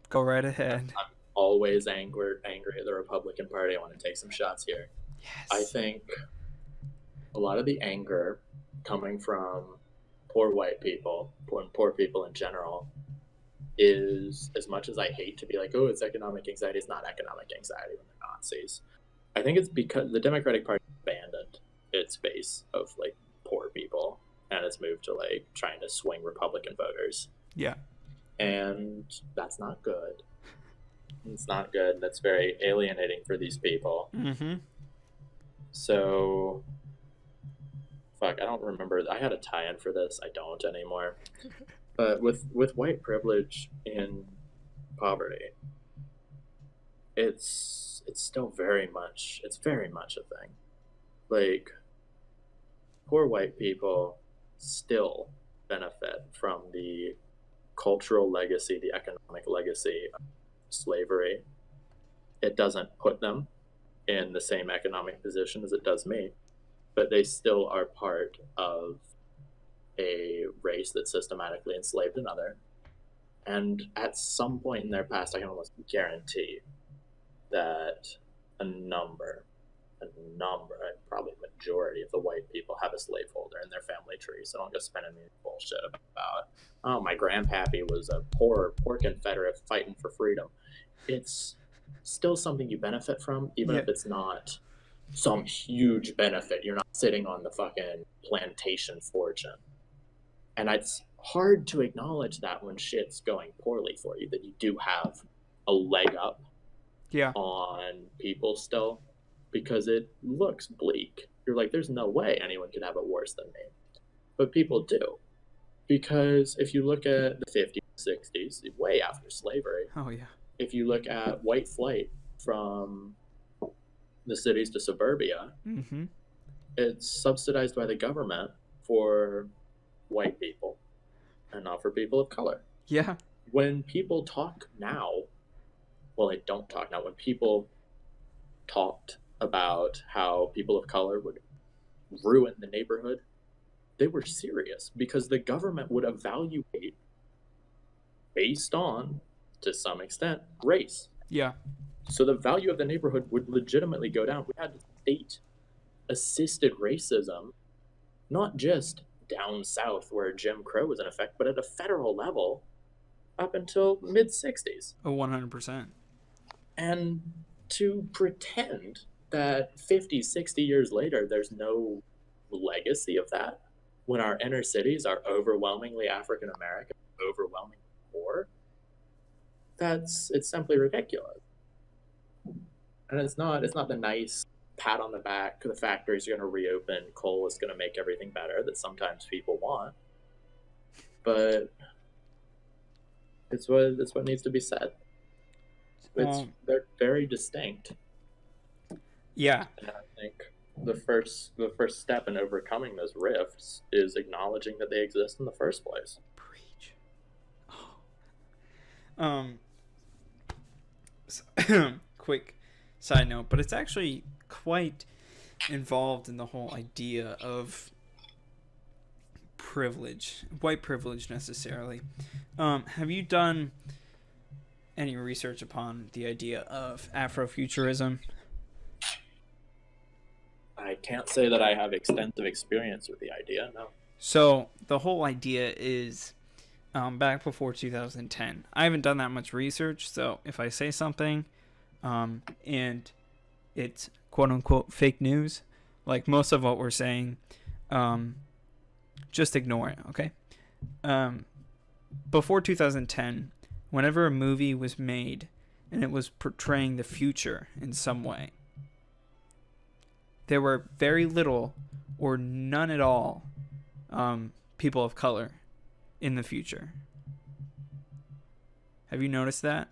[SPEAKER 1] Go right ahead.
[SPEAKER 2] I'm always angry at the Republican Party. I want to take some shots here.
[SPEAKER 1] Yes.
[SPEAKER 2] I think a lot of the anger coming from poor white people, poor people in general, is, as much as I hate to be like, oh, it's economic anxiety, it's not economic anxiety when they're Nazis. I think it's because the Democratic Party abandoned its base of like poor people, and it's moved to like trying to swing Republican voters.
[SPEAKER 1] Yeah. And
[SPEAKER 2] that's not good. It's not good. That's very alienating for these people.
[SPEAKER 1] Mm-hmm.
[SPEAKER 2] So, fuck, I don't remember. I had a tie-in for this. I don't anymore. But with white privilege in poverty, it's still very much a thing. Like, poor white people still benefit from the cultural legacy, the economic legacy of slavery. It doesn't put them in the same economic position as it does me, but they still are part of a race that systematically enslaved another. And at some point in their past, I can almost guarantee that a number, probably majority of the white people have a slaveholder in their family tree. So don't go spending any bullshit about, oh, my grandpappy was a poor Confederate fighting for freedom. It's still something you benefit from, even if it's not some huge benefit. You're not sitting on the fucking plantation fortune. And it's hard to acknowledge that when shit's going poorly for you, that you do have a leg up on people still, because it looks bleak. You're like, there's no way anyone could have it worse than me. But people do. Because if you look at the 50s, 60s, way after slavery, if you look at white flight from the cities to suburbia, it's subsidized by the government for white people and not for people of color.
[SPEAKER 1] Yeah.
[SPEAKER 2] When people talk now, well, they don't talk now. When people talked about how people of color would ruin the neighborhood, they were serious, because the government would evaluate based on, to some extent, race.
[SPEAKER 1] Yeah.
[SPEAKER 2] So the value of the neighborhood would legitimately go down. We had state-assisted racism, not just down south where Jim Crow was in effect, but at a federal level up until mid-60s.
[SPEAKER 1] Oh, 100%.
[SPEAKER 2] And to pretend that 50, 60 years later there's no legacy of that, when our inner cities are overwhelmingly African-American, overwhelmingly poor, it's simply ridiculous. And it's not the nice pat on the back, the factories are going to reopen, coal is going to make everything better, that sometimes people want. But it's what needs to be said. They're very distinct.
[SPEAKER 1] Yeah.
[SPEAKER 2] And I think the first step in overcoming those rifts is acknowledging that they exist in the first place.
[SPEAKER 1] Preach. Quick side note, but it's actually quite involved in the whole idea of privilege, white privilege necessarily. Have you done any research upon the idea of Afro-Futurism?
[SPEAKER 2] I can't say that I have extensive experience with the idea, no.
[SPEAKER 1] So the whole idea is back before 2010. I haven't done that much research, so if I say something and it's quote unquote fake news, like most of what we're saying, just ignore it, okay? Before 2010, whenever a movie was made and it was portraying the future in some way, there were very little or none at all people of color in the future. Have you noticed that?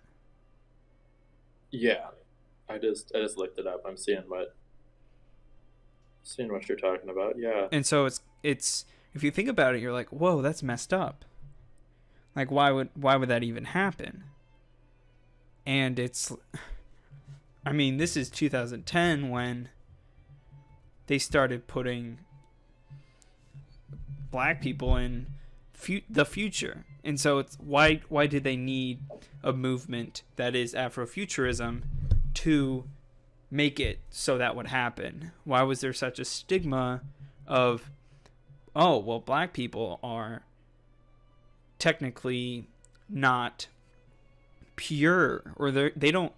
[SPEAKER 2] Yeah, I just looked it up. I'm seeing what you're talking about. Yeah.
[SPEAKER 1] And so it's if you think about it, you're like, whoa, that's messed up. Like, why would that even happen? And it's, I mean, this is 2010 when they started putting black people in the future. And so it's why did they need a movement that is Afro-Futurism to make it so that would happen? Why was there such a stigma of, oh, well, black people are technically not pure, or they don't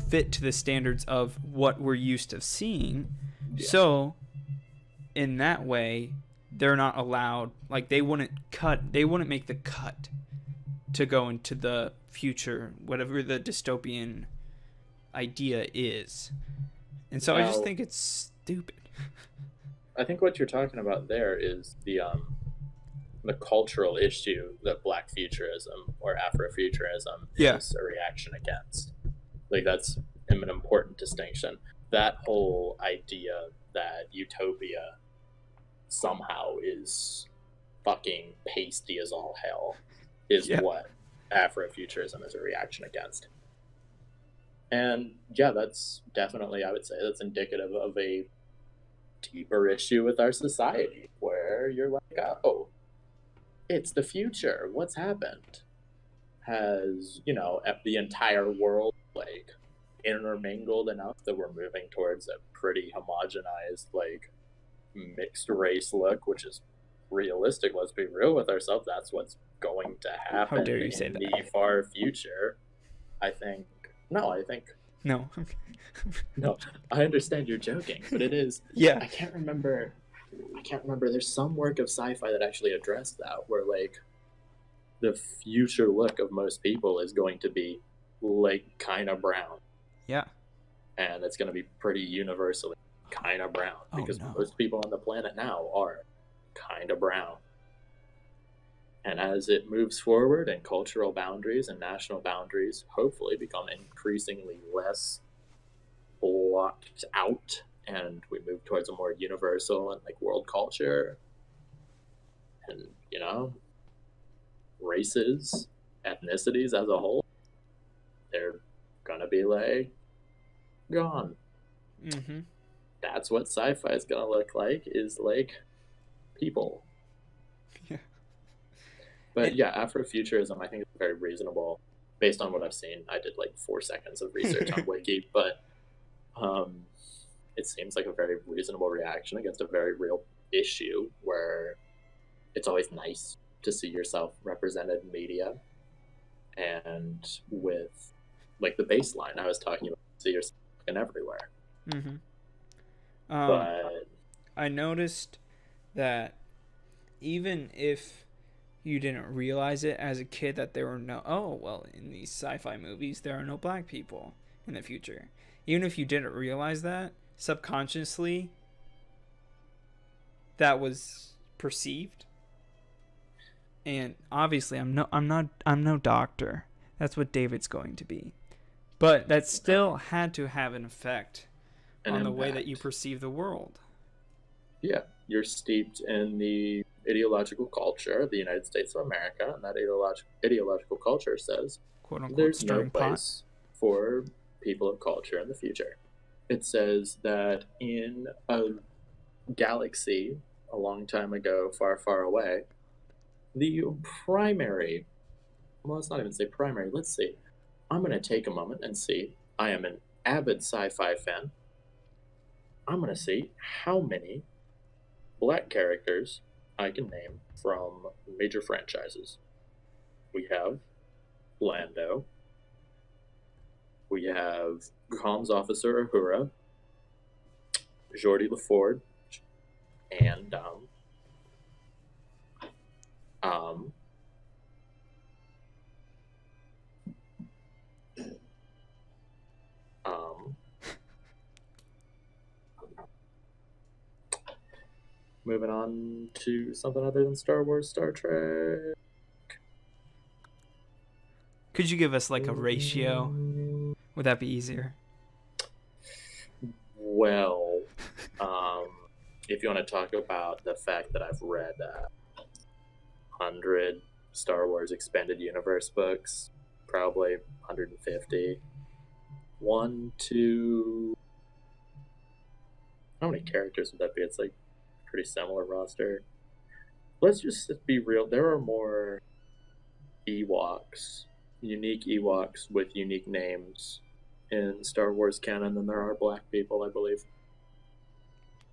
[SPEAKER 1] fit to the standards of what we're used to seeing. Yeah. So in that way, they're not allowed, like they wouldn't make the cut to go into the future, whatever the dystopian idea is. And so I just think it's stupid.
[SPEAKER 2] I think what you're talking about there is the cultural issue that Black futurism or Afro-Futurism is a reaction against. Like, that's an important distinction. That whole idea that utopia somehow is fucking pasty as all hell is what Afro-Futurism is a reaction against. And yeah, that's definitely, I would say, that's indicative of a deeper issue with our society, where you're like, oh, it's the future. What's happened? Has, the entire world, like, intermingled enough that we're moving towards a pretty homogenized, like, mixed race look, which is realistic. Let's be real with ourselves. That's what's going to happen.
[SPEAKER 1] How dare you say that?
[SPEAKER 2] In the far future. No, I understand you're joking, but it is.
[SPEAKER 1] Yeah.
[SPEAKER 2] I can't remember. There's some work of sci-fi that actually addressed that, where, like, the future look of most people is going to be, like, kind of brown.
[SPEAKER 1] Yeah.
[SPEAKER 2] And it's going to be pretty universally kind of brown, because most people on the planet now are kind of brown. And as it moves forward and cultural boundaries and national boundaries hopefully become increasingly less blocked out, and we move towards a more universal and, like, world culture, and, races, ethnicities as a whole, they're gonna be, like, gone.
[SPEAKER 1] Mm-hmm.
[SPEAKER 2] That's what sci-fi is gonna look like, is, like, people.
[SPEAKER 1] Yeah.
[SPEAKER 2] But yeah, Afro-Futurism, I think, is very reasonable based on what I've seen. I did like 4 seconds of research on Wiki, but it seems like a very reasonable reaction against a very real issue, where it's always nice to see yourself represented in media, and with, like, the baseline I was talking about, see yourself in everywhere.
[SPEAKER 1] Mm-hmm.
[SPEAKER 2] But
[SPEAKER 1] I noticed that even if you didn't realize it as a kid, that there were in these sci-fi movies there are no black people in the future. Even if you didn't realize that, subconsciously that was perceived. And obviously I'm no doctor. That's what David's going to be. But that still had to have an effect on the way that you perceive the world.
[SPEAKER 2] Yeah, you're steeped in the ideological culture of the United States of America, and that ideological culture says,
[SPEAKER 1] quote unquote,
[SPEAKER 2] there's no place for people of culture in the future. It says that in a galaxy a long time ago, far, far away, the primary, well, let's not even say primary, let's see. I'm going to take a moment and see. I am an avid sci-fi fan. I'm going to see how many black characters I can name from major franchises. We have Lando. We have comms officer Uhura, Geordie LaFord, and um, um, moving on to something other than Star Wars, Star Trek.
[SPEAKER 1] Could you give us like a ratio? Would that be easier?
[SPEAKER 2] Well, if you want to talk about the fact that I've read 100 Star Wars Expanded Universe books, probably 150. One, two. How many characters would that be? It's like a pretty similar roster. Let's just be real. There are more Ewoks, unique Ewoks with unique names in Star Wars canon than there are black people, I believe.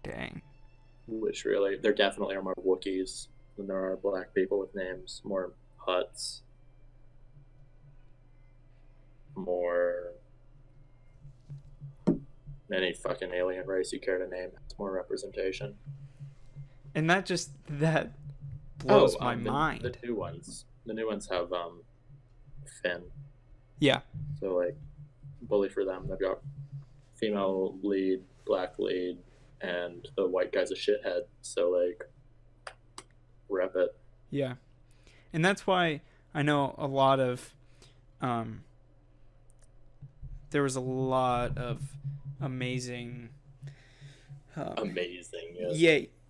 [SPEAKER 1] Dang.
[SPEAKER 2] Which really, there definitely are more Wookiees than there are black people with names. More Hutts. More any fucking alien race you care to name. It's more representation.
[SPEAKER 1] And that blows my
[SPEAKER 2] the,
[SPEAKER 1] mind.
[SPEAKER 2] The new ones. The new ones have Finn.
[SPEAKER 1] Yeah.
[SPEAKER 2] So like, bully for them. They've got female lead, black lead, and the white guy's a shithead. So like, rep it.
[SPEAKER 1] Yeah. And that's why I know a lot of there was a lot of amazing
[SPEAKER 2] amazing, yes.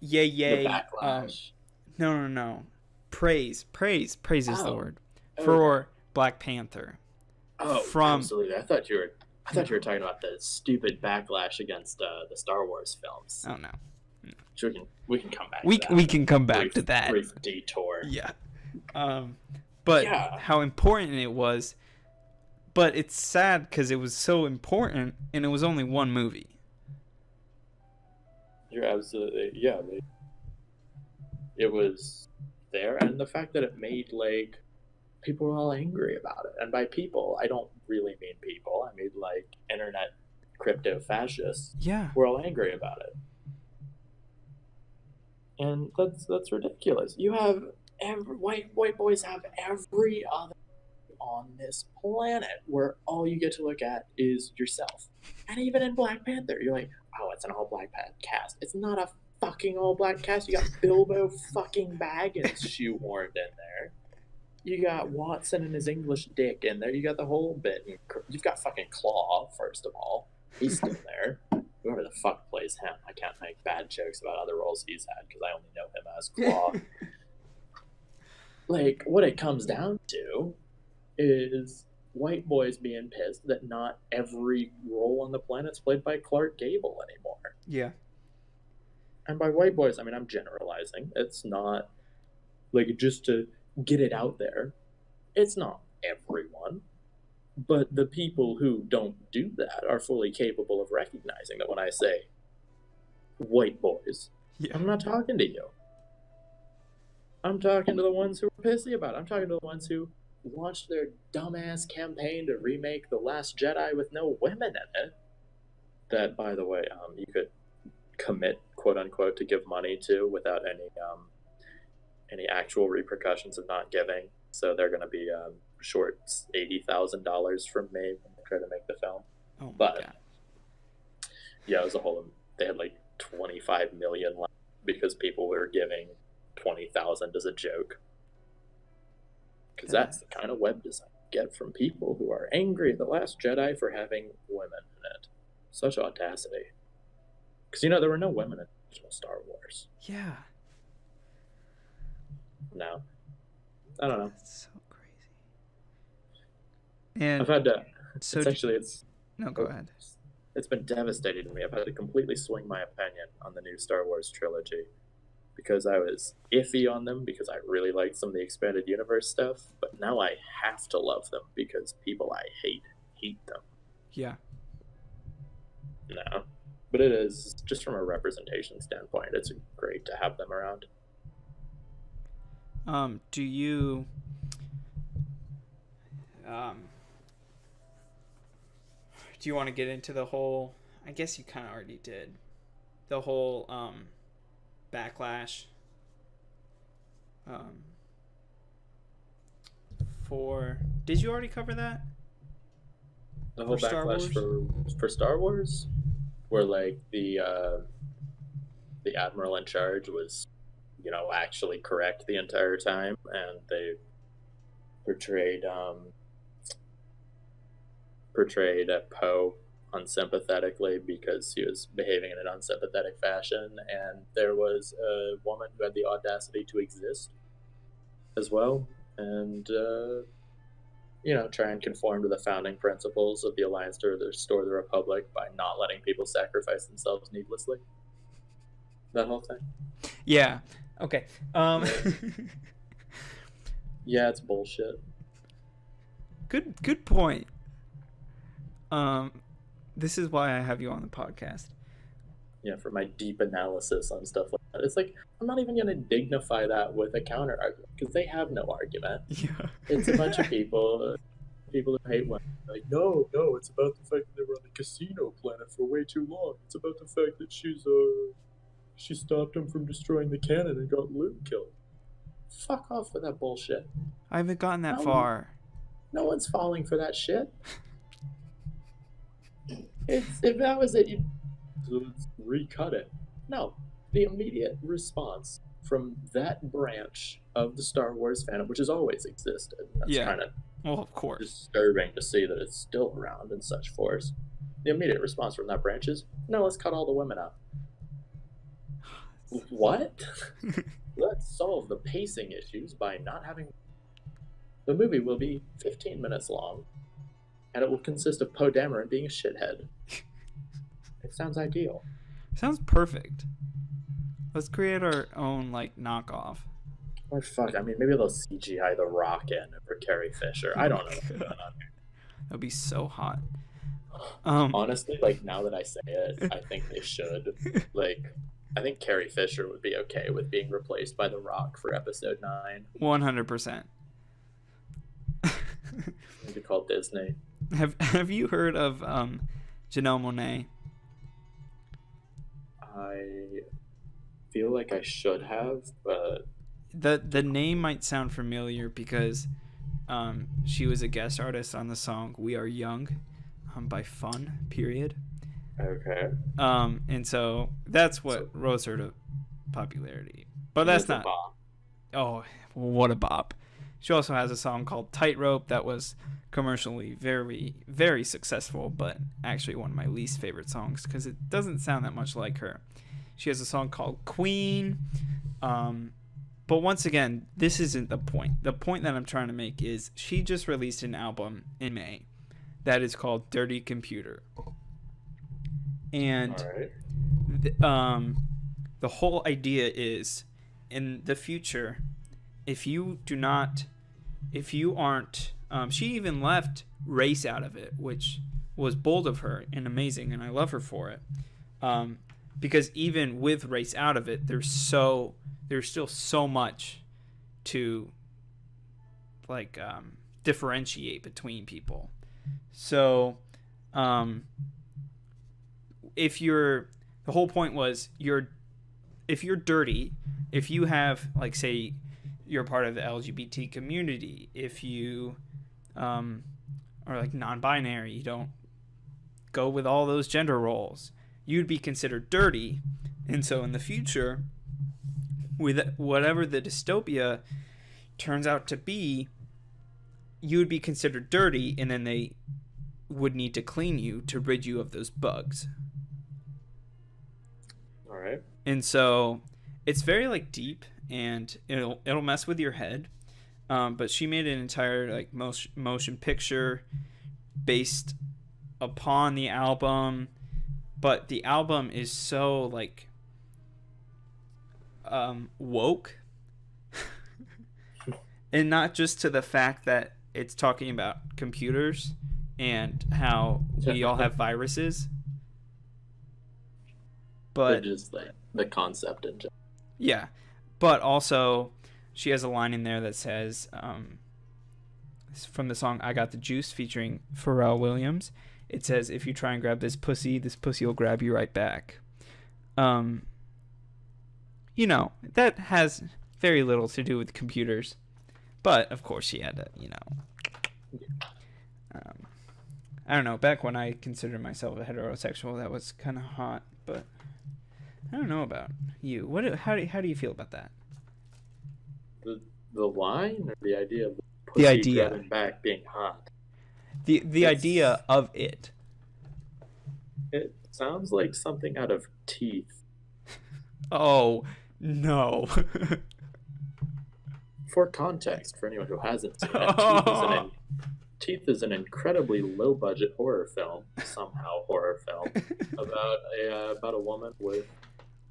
[SPEAKER 1] yay
[SPEAKER 2] The backlash.
[SPEAKER 1] No, praise is the word
[SPEAKER 2] Oh.
[SPEAKER 1] for Black Panther.
[SPEAKER 2] Absolutely. I thought you were talking about the stupid backlash against the Star Wars films.
[SPEAKER 1] Oh no.
[SPEAKER 2] Sure, we can come back.
[SPEAKER 1] We can come back to that.
[SPEAKER 2] Brief detour.
[SPEAKER 1] Yeah. But how important it was. But it's sad because it was so important, and it was only one movie.
[SPEAKER 2] You're absolutely, yeah. It was there, and the fact that it made, like, people were all angry about it. And by people, I don't really mean people. I mean, like, internet crypto fascists.
[SPEAKER 1] Yeah.
[SPEAKER 2] We're all angry about it. And that's ridiculous. You have white boys have every other on this planet where all you get to look at is yourself. And even in Black Panther, you're like, oh, it's an all black cast. It's not a fucking all black cast. You got Bilbo fucking Baggins shoehorned in there. You got Watson and his English dick in there. You got the whole bit. You've got fucking Claw, first of all. He's still there. Whoever the fuck plays him. I can't make bad jokes about other roles he's had because I only know him as Claw. Like, what it comes down to is white boys being pissed that not every role on the planet's played by Clark Gable anymore.
[SPEAKER 1] Yeah.
[SPEAKER 2] And by white boys, I mean, I'm generalizing. It's not, like, just to get it out there, it's not everyone. But the people who don't do that are fully capable of recognizing that when I say white boys, I'm not talking to you. I'm talking to the ones who are pissy about it. I'm talking to the ones who launched their dumbass campaign to remake The Last Jedi with no women in it. That, by the way, you could commit, quote unquote, to give money to without any actual repercussions of not giving. So they're going to be short $80,000 from me when they try to make the film.
[SPEAKER 1] Oh my God.
[SPEAKER 2] Yeah, it was a whole. They had like 25 million left because people were giving 20,000 as a joke. Because that's the kind of web design you get from people who are angry at The Last Jedi for having women in it. Such audacity. Because, there were no women in the original Star Wars.
[SPEAKER 1] Yeah.
[SPEAKER 2] No. I don't know.
[SPEAKER 1] That's so crazy. And
[SPEAKER 2] I've had to...
[SPEAKER 1] So No, go ahead.
[SPEAKER 2] It's been devastating to me. I've had to completely swing my opinion on the new Star Wars trilogy. Because I was iffy on them because I really liked some of the expanded universe stuff, but now I have to love them because people I hate them.
[SPEAKER 1] Yeah.
[SPEAKER 2] No. But it is, just from a representation standpoint, it's great to have them around.
[SPEAKER 1] Do you Do you want to get into the whole? I guess you kind of already did. The whole backlash. Did you already cover that?
[SPEAKER 2] The whole backlash for Star Wars, where like the admiral in charge was, actually correct the entire time, and they portrayed Poe unsympathetically because he was behaving in an unsympathetic fashion, and there was a woman who had the audacity to exist as well, and try and conform to the founding principles of the Alliance to Restore the Republic by not letting people sacrifice themselves needlessly. That whole thing.
[SPEAKER 1] Yeah. Okay.
[SPEAKER 2] Yeah, it's bullshit.
[SPEAKER 1] Good point. This is why I have you on the podcast.
[SPEAKER 2] Yeah, for my deep analysis on stuff like that. It's like, I'm not even going to dignify that with a counter argument, because they have no argument.
[SPEAKER 1] Yeah.
[SPEAKER 2] It's a bunch of people who hate women. Like, no, it's about the fact that they were on the casino planet for way too long. It's about the fact that she stopped him from destroying the cannon and got Luke killed. Fuck off with that bullshit.
[SPEAKER 1] I haven't gotten that far.
[SPEAKER 2] No one's falling for that shit. If that was it, let's recut it. No, the immediate response from that branch of the Star Wars fandom, which has always existed. That's kind of
[SPEAKER 1] of course
[SPEAKER 2] disturbing to see that it's still around in such force. The immediate response from that branch is, no, let's cut all the women out. What? Let's solve the pacing issues by not having... The movie will be 15 minutes long, and it will consist of Poe Dameron being a shithead. It sounds ideal.
[SPEAKER 1] Sounds perfect. Let's create our own, knockoff.
[SPEAKER 2] Or fuck, I mean, maybe they'll CGI The Rock in for Carrie Fisher. I don't know what's going on here.
[SPEAKER 1] That'd be so hot.
[SPEAKER 2] Honestly, now that I say it, I think they should. I think Carrie Fisher would be okay with being replaced by The Rock for episode 9.
[SPEAKER 1] 100%.
[SPEAKER 2] Maybe called Disney.
[SPEAKER 1] Have you heard of Janelle Monae?
[SPEAKER 2] I feel like I should have, but
[SPEAKER 1] the name might sound familiar because she was a guest artist on the song "We Are Young" by Fun.
[SPEAKER 2] Okay.
[SPEAKER 1] And so that's what rose her to popularity. But that's not. Oh, what a bop! She also has a song called "Tightrope" that was commercially very, very successful, but actually one of my least favorite songs because it doesn't sound that much like her. She has a song called "Queen." But once again, this isn't the point. The point that I'm trying to make is she just released an album in May that is called Dirty Computer. And the whole idea is, in the future, if you aren't, she even left race out of it, which was bold of her and amazing, and I love her for it. Because even with race out of it, there's still so much to differentiate between people. So, the whole point was if you're dirty, if you have say you're part of the LGBT community, if you are non-binary, you don't go with all those gender roles, you'd be considered dirty. And so in the future, with whatever the dystopia turns out to be, you would be considered dirty, and then they would need to clean you to rid you of those bugs.
[SPEAKER 2] All right.
[SPEAKER 1] And so it's very deep, and it'll mess with your head. But she made an entire motion picture based upon the album, but the album is so woke, and not just to the fact that it's talking about computers and how we all have viruses, but
[SPEAKER 2] just the concept in general.
[SPEAKER 1] Yeah, but also she has a line in there that says from the song I Got the Juice featuring Pharrell Williams. It says, if you try and grab this pussy will grab you right back. You know, that has very little to do with computers. But, of course, she had to, you know. I don't know. Back when I considered myself a heterosexual, that was kind of hot. But I don't know about you. How do you feel about that?
[SPEAKER 2] The line or the idea of the pussy grabbing back being hot?
[SPEAKER 1] The idea of it.
[SPEAKER 2] It sounds like something out of Teeth.
[SPEAKER 1] Oh, no.
[SPEAKER 2] For context, for anyone who hasn't seen it, Teeth is an incredibly low-budget horror film, about a woman with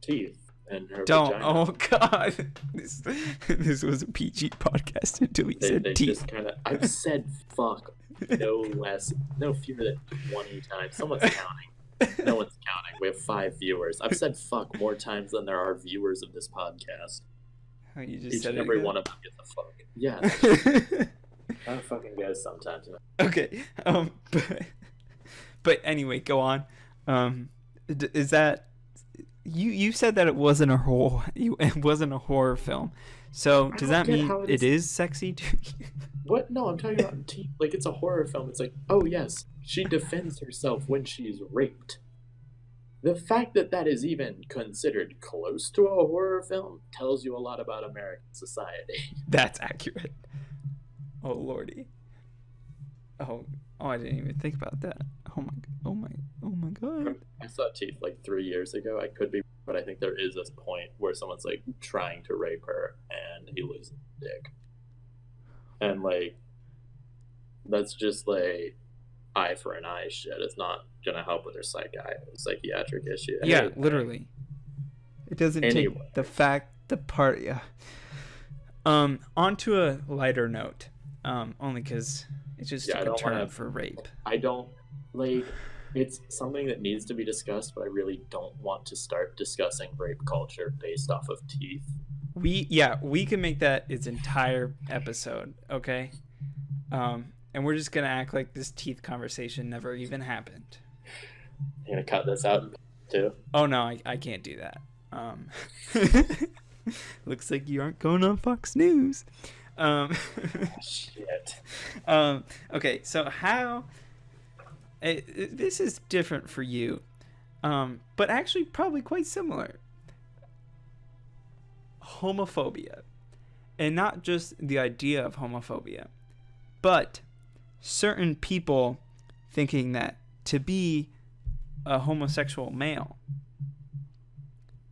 [SPEAKER 2] teeth in her vagina.
[SPEAKER 1] Oh God, this was a PG podcast until we said teeth.
[SPEAKER 2] I've said fuck no fewer than 20 times. Someone's counting. No one's counting. We have 5 viewers. I've said fuck more times than there are viewers of this podcast.
[SPEAKER 1] Oh, you just
[SPEAKER 2] Each
[SPEAKER 1] said
[SPEAKER 2] and
[SPEAKER 1] it
[SPEAKER 2] every
[SPEAKER 1] again?
[SPEAKER 2] one of them gets a fuck. Yeah. I fucking guess sometimes.
[SPEAKER 1] Okay. But anyway, go on. Is that you said that it wasn't a horror film? So does that mean it is sexy to you?
[SPEAKER 2] What? No, I'm talking about Teeth. Like, it's a horror film. It's like, oh yes, she defends herself when she's raped. The fact that is even considered close to a horror film tells you a lot about American society.
[SPEAKER 1] That's accurate. Oh lordy. Oh, I didn't even think about that. Oh my god.
[SPEAKER 2] I saw Teeth like 3 years ago. I could be, but I think there is this point where someone's like trying to rape her and he loses his dick. And like, that's just like eye for an eye shit. It's not gonna help with her psychiatric issue.
[SPEAKER 1] Yeah, literally. It doesn't take the part. Yeah. Onto a lighter note. Only because it's just a term for rape.
[SPEAKER 2] I don't like. It's something that needs to be discussed, but I really don't want to start discussing rape culture based off of Teeth.
[SPEAKER 1] We can make that its entire episode, okay? And we're just gonna act like this Teeth conversation never even happened.
[SPEAKER 2] You're gonna cut this out too?
[SPEAKER 1] Oh no, I can't do that. Looks like you aren't going on Fox News.
[SPEAKER 2] Shit.
[SPEAKER 1] Okay, so how this is different for you, but actually probably quite similar. Homophobia, and not just the idea of homophobia, but certain people thinking that to be a homosexual male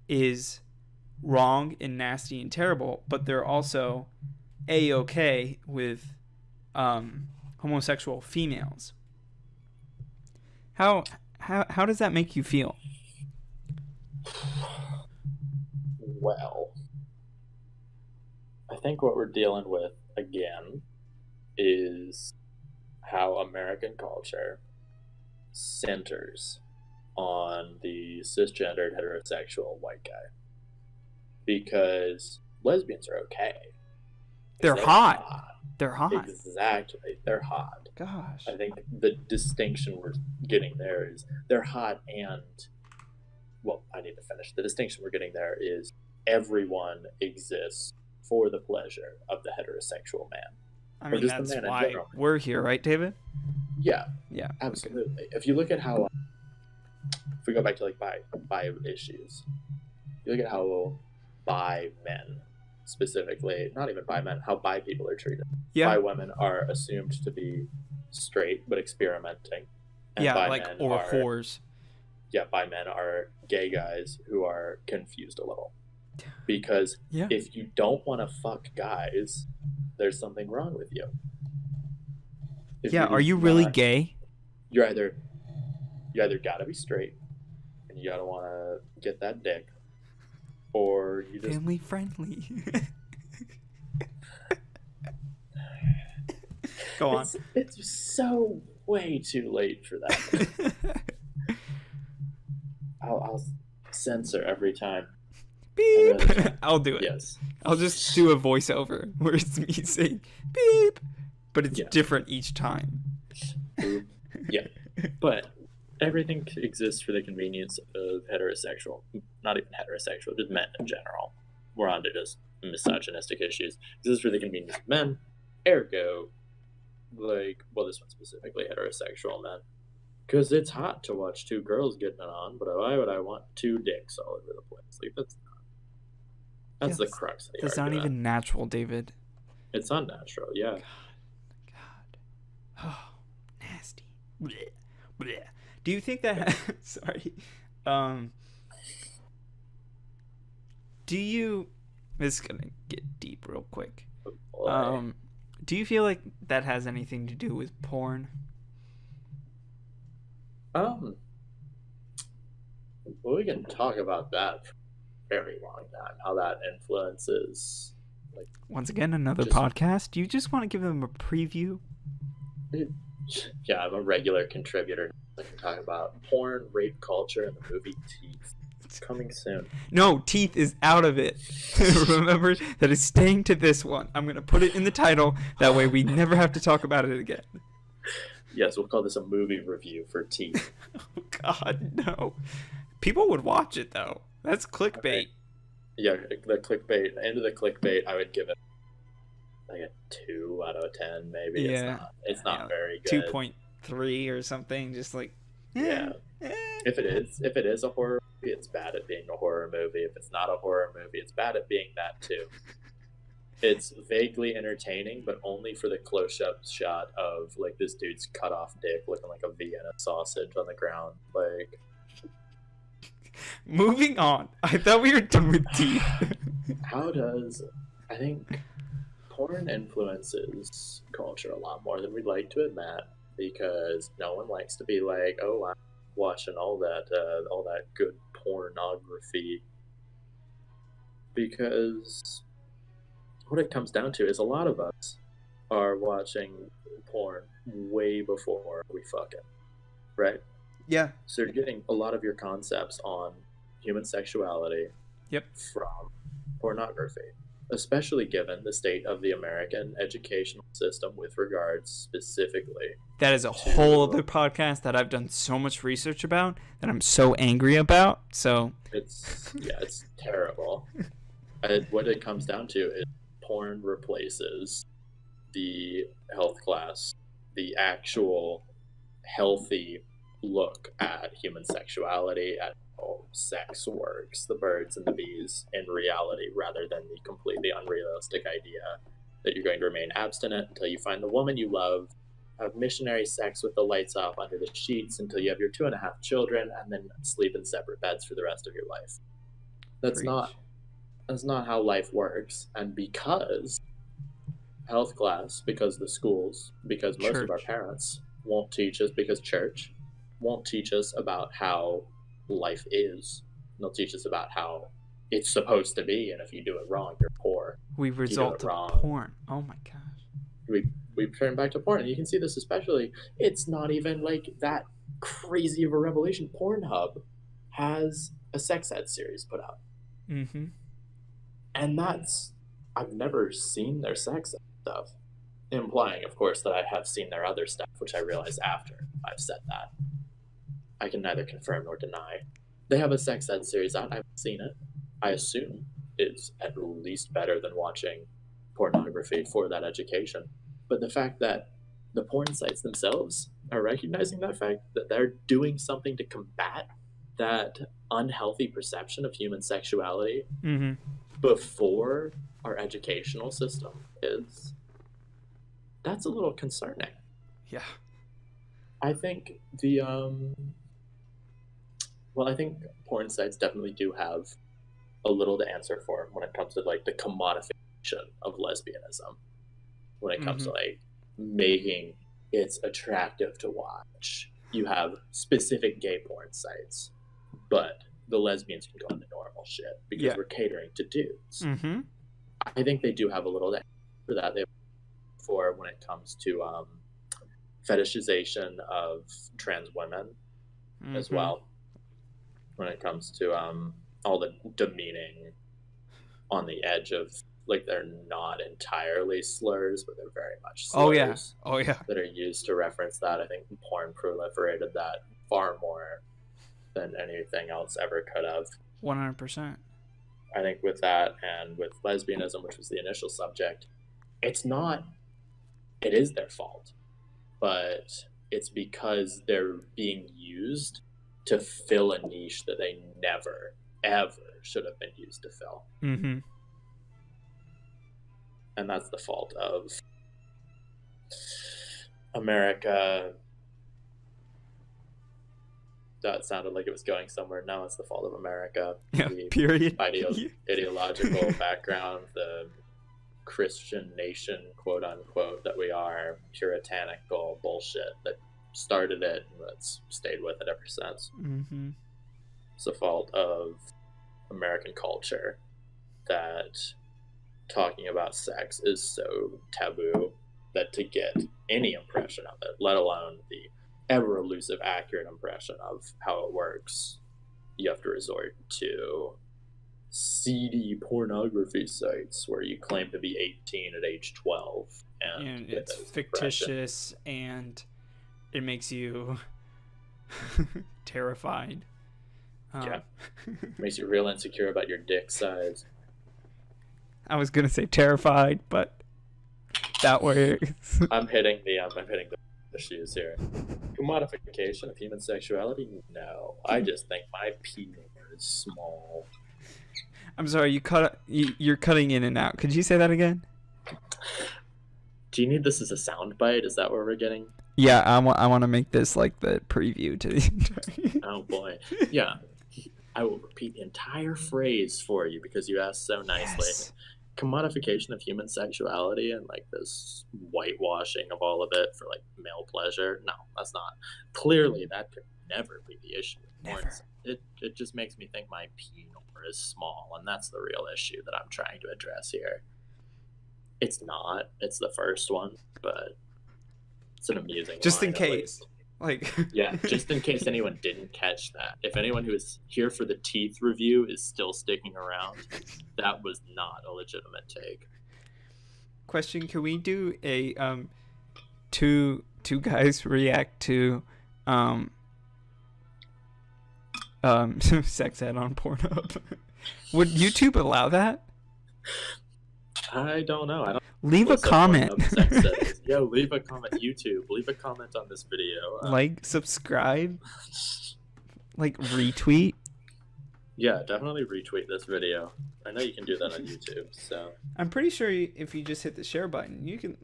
[SPEAKER 1] is wrong and nasty and terrible, but they're also A-okay with homosexual females. How does that make you feel?
[SPEAKER 2] Well, I think what we're dealing with again is how American culture centers on the cisgendered heterosexual white guy, because lesbians are okay.
[SPEAKER 1] They're hot. They're hot.
[SPEAKER 2] Exactly. They're hot.
[SPEAKER 1] Gosh.
[SPEAKER 2] I think the distinction we're getting there is they're hot and, well, I need to finish. The distinction we're getting there is everyone exists for the pleasure of the heterosexual man.
[SPEAKER 1] I mean, that's why we're here, right, David?
[SPEAKER 2] Yeah.
[SPEAKER 1] Yeah.
[SPEAKER 2] Absolutely. Okay. If you look at how, if we go back to like bi issues, you look at how bi men specifically, not even bi men, how bi people are treated.
[SPEAKER 1] Yeah.
[SPEAKER 2] Bi women are assumed to be straight but experimenting. And
[SPEAKER 1] yeah,
[SPEAKER 2] bi
[SPEAKER 1] like,
[SPEAKER 2] men
[SPEAKER 1] or
[SPEAKER 2] are,
[SPEAKER 1] whores.
[SPEAKER 2] Yeah, bi men are gay guys who are confused a little. Because if you don't want to fuck guys, there's something wrong with you.
[SPEAKER 1] Are you really gay?
[SPEAKER 2] You either gotta be straight and you gotta want to get that dick, or you just
[SPEAKER 1] family friendly. Go on.
[SPEAKER 2] It's so way too late for that. I'll censor every time.
[SPEAKER 1] Beep. I'll do it.
[SPEAKER 2] Yes.
[SPEAKER 1] I'll just do a voiceover where it's me saying beep, but it's
[SPEAKER 2] Yeah.
[SPEAKER 1] different each time.
[SPEAKER 2] Yeah. But everything exists for the convenience of heterosexual, not even heterosexual, just men in general. We're on to just misogynistic issues. This is for the convenience of men, ergo, like, well, this one specifically, heterosexual men. Because it's hot to watch two girls getting it on, but why would I want two dicks all over the place? Like, that's the crux of the
[SPEAKER 1] That's
[SPEAKER 2] argument.
[SPEAKER 1] not even natural, David.
[SPEAKER 2] It's unnatural, yeah.
[SPEAKER 1] God. Oh, nasty. Blech. Blech. Do you think that... Sorry. Do you... This is going to get deep real quick. Do you feel like that has anything to do with porn?
[SPEAKER 2] Well, we can talk about that for a very long time, how that influences, like...
[SPEAKER 1] Once again, another podcast. Do you just want to give them a preview?
[SPEAKER 2] Yeah, I'm a regular contributor. I can talk about porn, rape culture, and the movie Teeth. It's coming soon.
[SPEAKER 1] No, Teeth is out of it. Remember, that is staying to this one. I'm going to put it in the title. That way we never have to talk about it again.
[SPEAKER 2] Yes, we'll call this a movie review for Teeth.
[SPEAKER 1] Oh, God, no. People would watch it, though. That's clickbait. Okay.
[SPEAKER 2] Yeah, the clickbait. End of the clickbait, I would give it like a 2 out of 10, maybe.
[SPEAKER 1] Yeah.
[SPEAKER 2] It's not very good.
[SPEAKER 1] 2.3 or something, just like...
[SPEAKER 2] Yeah. If it is a horror movie, it's bad at being a horror movie. If it's not a horror movie, it's bad at being that, too. It's vaguely entertaining, but only for the close-up shot of, like, this dude's cut-off dick looking like a Vienna sausage on the ground. Like...
[SPEAKER 1] Moving on. I thought we were done with Teeth.
[SPEAKER 2] I think porn influences culture a lot more than we'd like to admit, because no one likes to be like, oh, I'm watching all that good pornography. Because what it comes down to is a lot of us are watching porn way before we fucking, right?
[SPEAKER 1] Yeah.
[SPEAKER 2] So you're getting a lot of your concepts on human sexuality from pornography, especially given the state of the American educational system with regards specifically.
[SPEAKER 1] That is a whole other podcast that I've done so much research about that I'm so angry about. So
[SPEAKER 2] it's terrible. What it comes down to is porn replaces the health class, the actual healthy look at human sexuality, at how sex works, the birds and the bees in reality, rather than the completely unrealistic idea that you're going to remain abstinent until you find the woman you love, have missionary sex with the lights off under the sheets until you have your 2.5 children, and then sleep in separate beds for the rest of your life. That's not how life works. And because health class, because the schools, because most of our parents won't teach us, because church won't teach us about how life is. They'll teach us about how it's supposed to be, and if you do it wrong, you're poor.
[SPEAKER 1] We result in porn. Oh my gosh.
[SPEAKER 2] We turn back to porn, and you can see this especially. It's not even like that crazy of a revelation. Pornhub has a sex ed series put out.
[SPEAKER 1] Mm-hmm.
[SPEAKER 2] And I've never seen their sex ed stuff, implying, of course, that I have seen their other stuff, which I realized after I've said that. I can neither confirm nor deny. They have a sex ed series out. I haven't seen it. I assume it's at least better than watching pornography for that education. But the fact that the porn sites themselves are recognizing that fact, that they're doing something to combat that unhealthy perception of human sexuality before our educational system that's a little concerning.
[SPEAKER 1] Yeah.
[SPEAKER 2] I think I think porn sites definitely do have a little to answer for when it comes to like the commodification of lesbianism, when it comes to like making it attractive to watch. You have specific gay porn sites, but the lesbians can go into normal shit because we're catering to dudes. I think they do have a little to answer for that. For when it comes to fetishization of trans women as well, when it comes to all the demeaning on the edge of like they're not entirely slurs, but they're very much
[SPEAKER 1] Oh yeah.
[SPEAKER 2] slurs
[SPEAKER 1] Oh yeah.
[SPEAKER 2] that are used to reference that. I think porn proliferated that far more than anything else ever could have.
[SPEAKER 1] 100%.
[SPEAKER 2] I think with that and with lesbianism, which was the initial subject, it is their fault, but it's because they're being used to fill a niche that they never, ever should have been used to fill.
[SPEAKER 1] Mm-hmm.
[SPEAKER 2] And that's the fault of America. That sounded like it was going somewhere. No, it's the fault of America.
[SPEAKER 1] Yeah,
[SPEAKER 2] The
[SPEAKER 1] period.
[SPEAKER 2] ideological background, the Christian nation, quote unquote, that we are, puritanical bullshit that started it and that's stayed with it ever since.
[SPEAKER 1] Mm-hmm.
[SPEAKER 2] It's the fault of American culture that talking about sex is so taboo that to get any impression of it, let alone the ever elusive accurate impression of how it works, you have to resort to seedy pornography sites where you claim to be 18 at age 12
[SPEAKER 1] And it's fictitious and it makes you terrified.
[SPEAKER 2] Yeah. Makes you real insecure about your dick size.
[SPEAKER 1] I was gonna say terrified, but that works.
[SPEAKER 2] I'm hitting the shoes here. Commodification of human sexuality? No. I just think my penis is small.
[SPEAKER 1] I'm sorry, you're cutting in and out. Could you say that again?
[SPEAKER 2] Do you need this as a soundbite? Is that where we're getting?
[SPEAKER 1] Yeah, I want to make this like the preview to the entire.
[SPEAKER 2] Oh boy. Yeah. I will repeat the entire phrase for you because you asked so nicely. Yes. Commodification of human sexuality and like this whitewashing of all of it for like male pleasure. No, that's not. Clearly, that could never be the issue.
[SPEAKER 1] Never.
[SPEAKER 2] It just makes me think my penis is small, and that's the real issue that I'm trying to address here. It's not. It's the first one, but it's an amusing.
[SPEAKER 1] Just in case. Like
[SPEAKER 2] yeah, just in case anyone didn't catch that. If anyone who is here for the teeth review is still sticking around, that was not a legitimate take.
[SPEAKER 1] Question: can we do a two guys react to sex ed on Pornhub? Would YouTube allow that?
[SPEAKER 2] I don't know. I don't
[SPEAKER 1] leave a comment.
[SPEAKER 2] Yeah, leave a comment. YouTube, leave a comment on this video.
[SPEAKER 1] Like, subscribe. Like, retweet.
[SPEAKER 2] Yeah, definitely retweet this video. I know you can do that on YouTube. So
[SPEAKER 1] I'm pretty sure if you just hit the share button, you can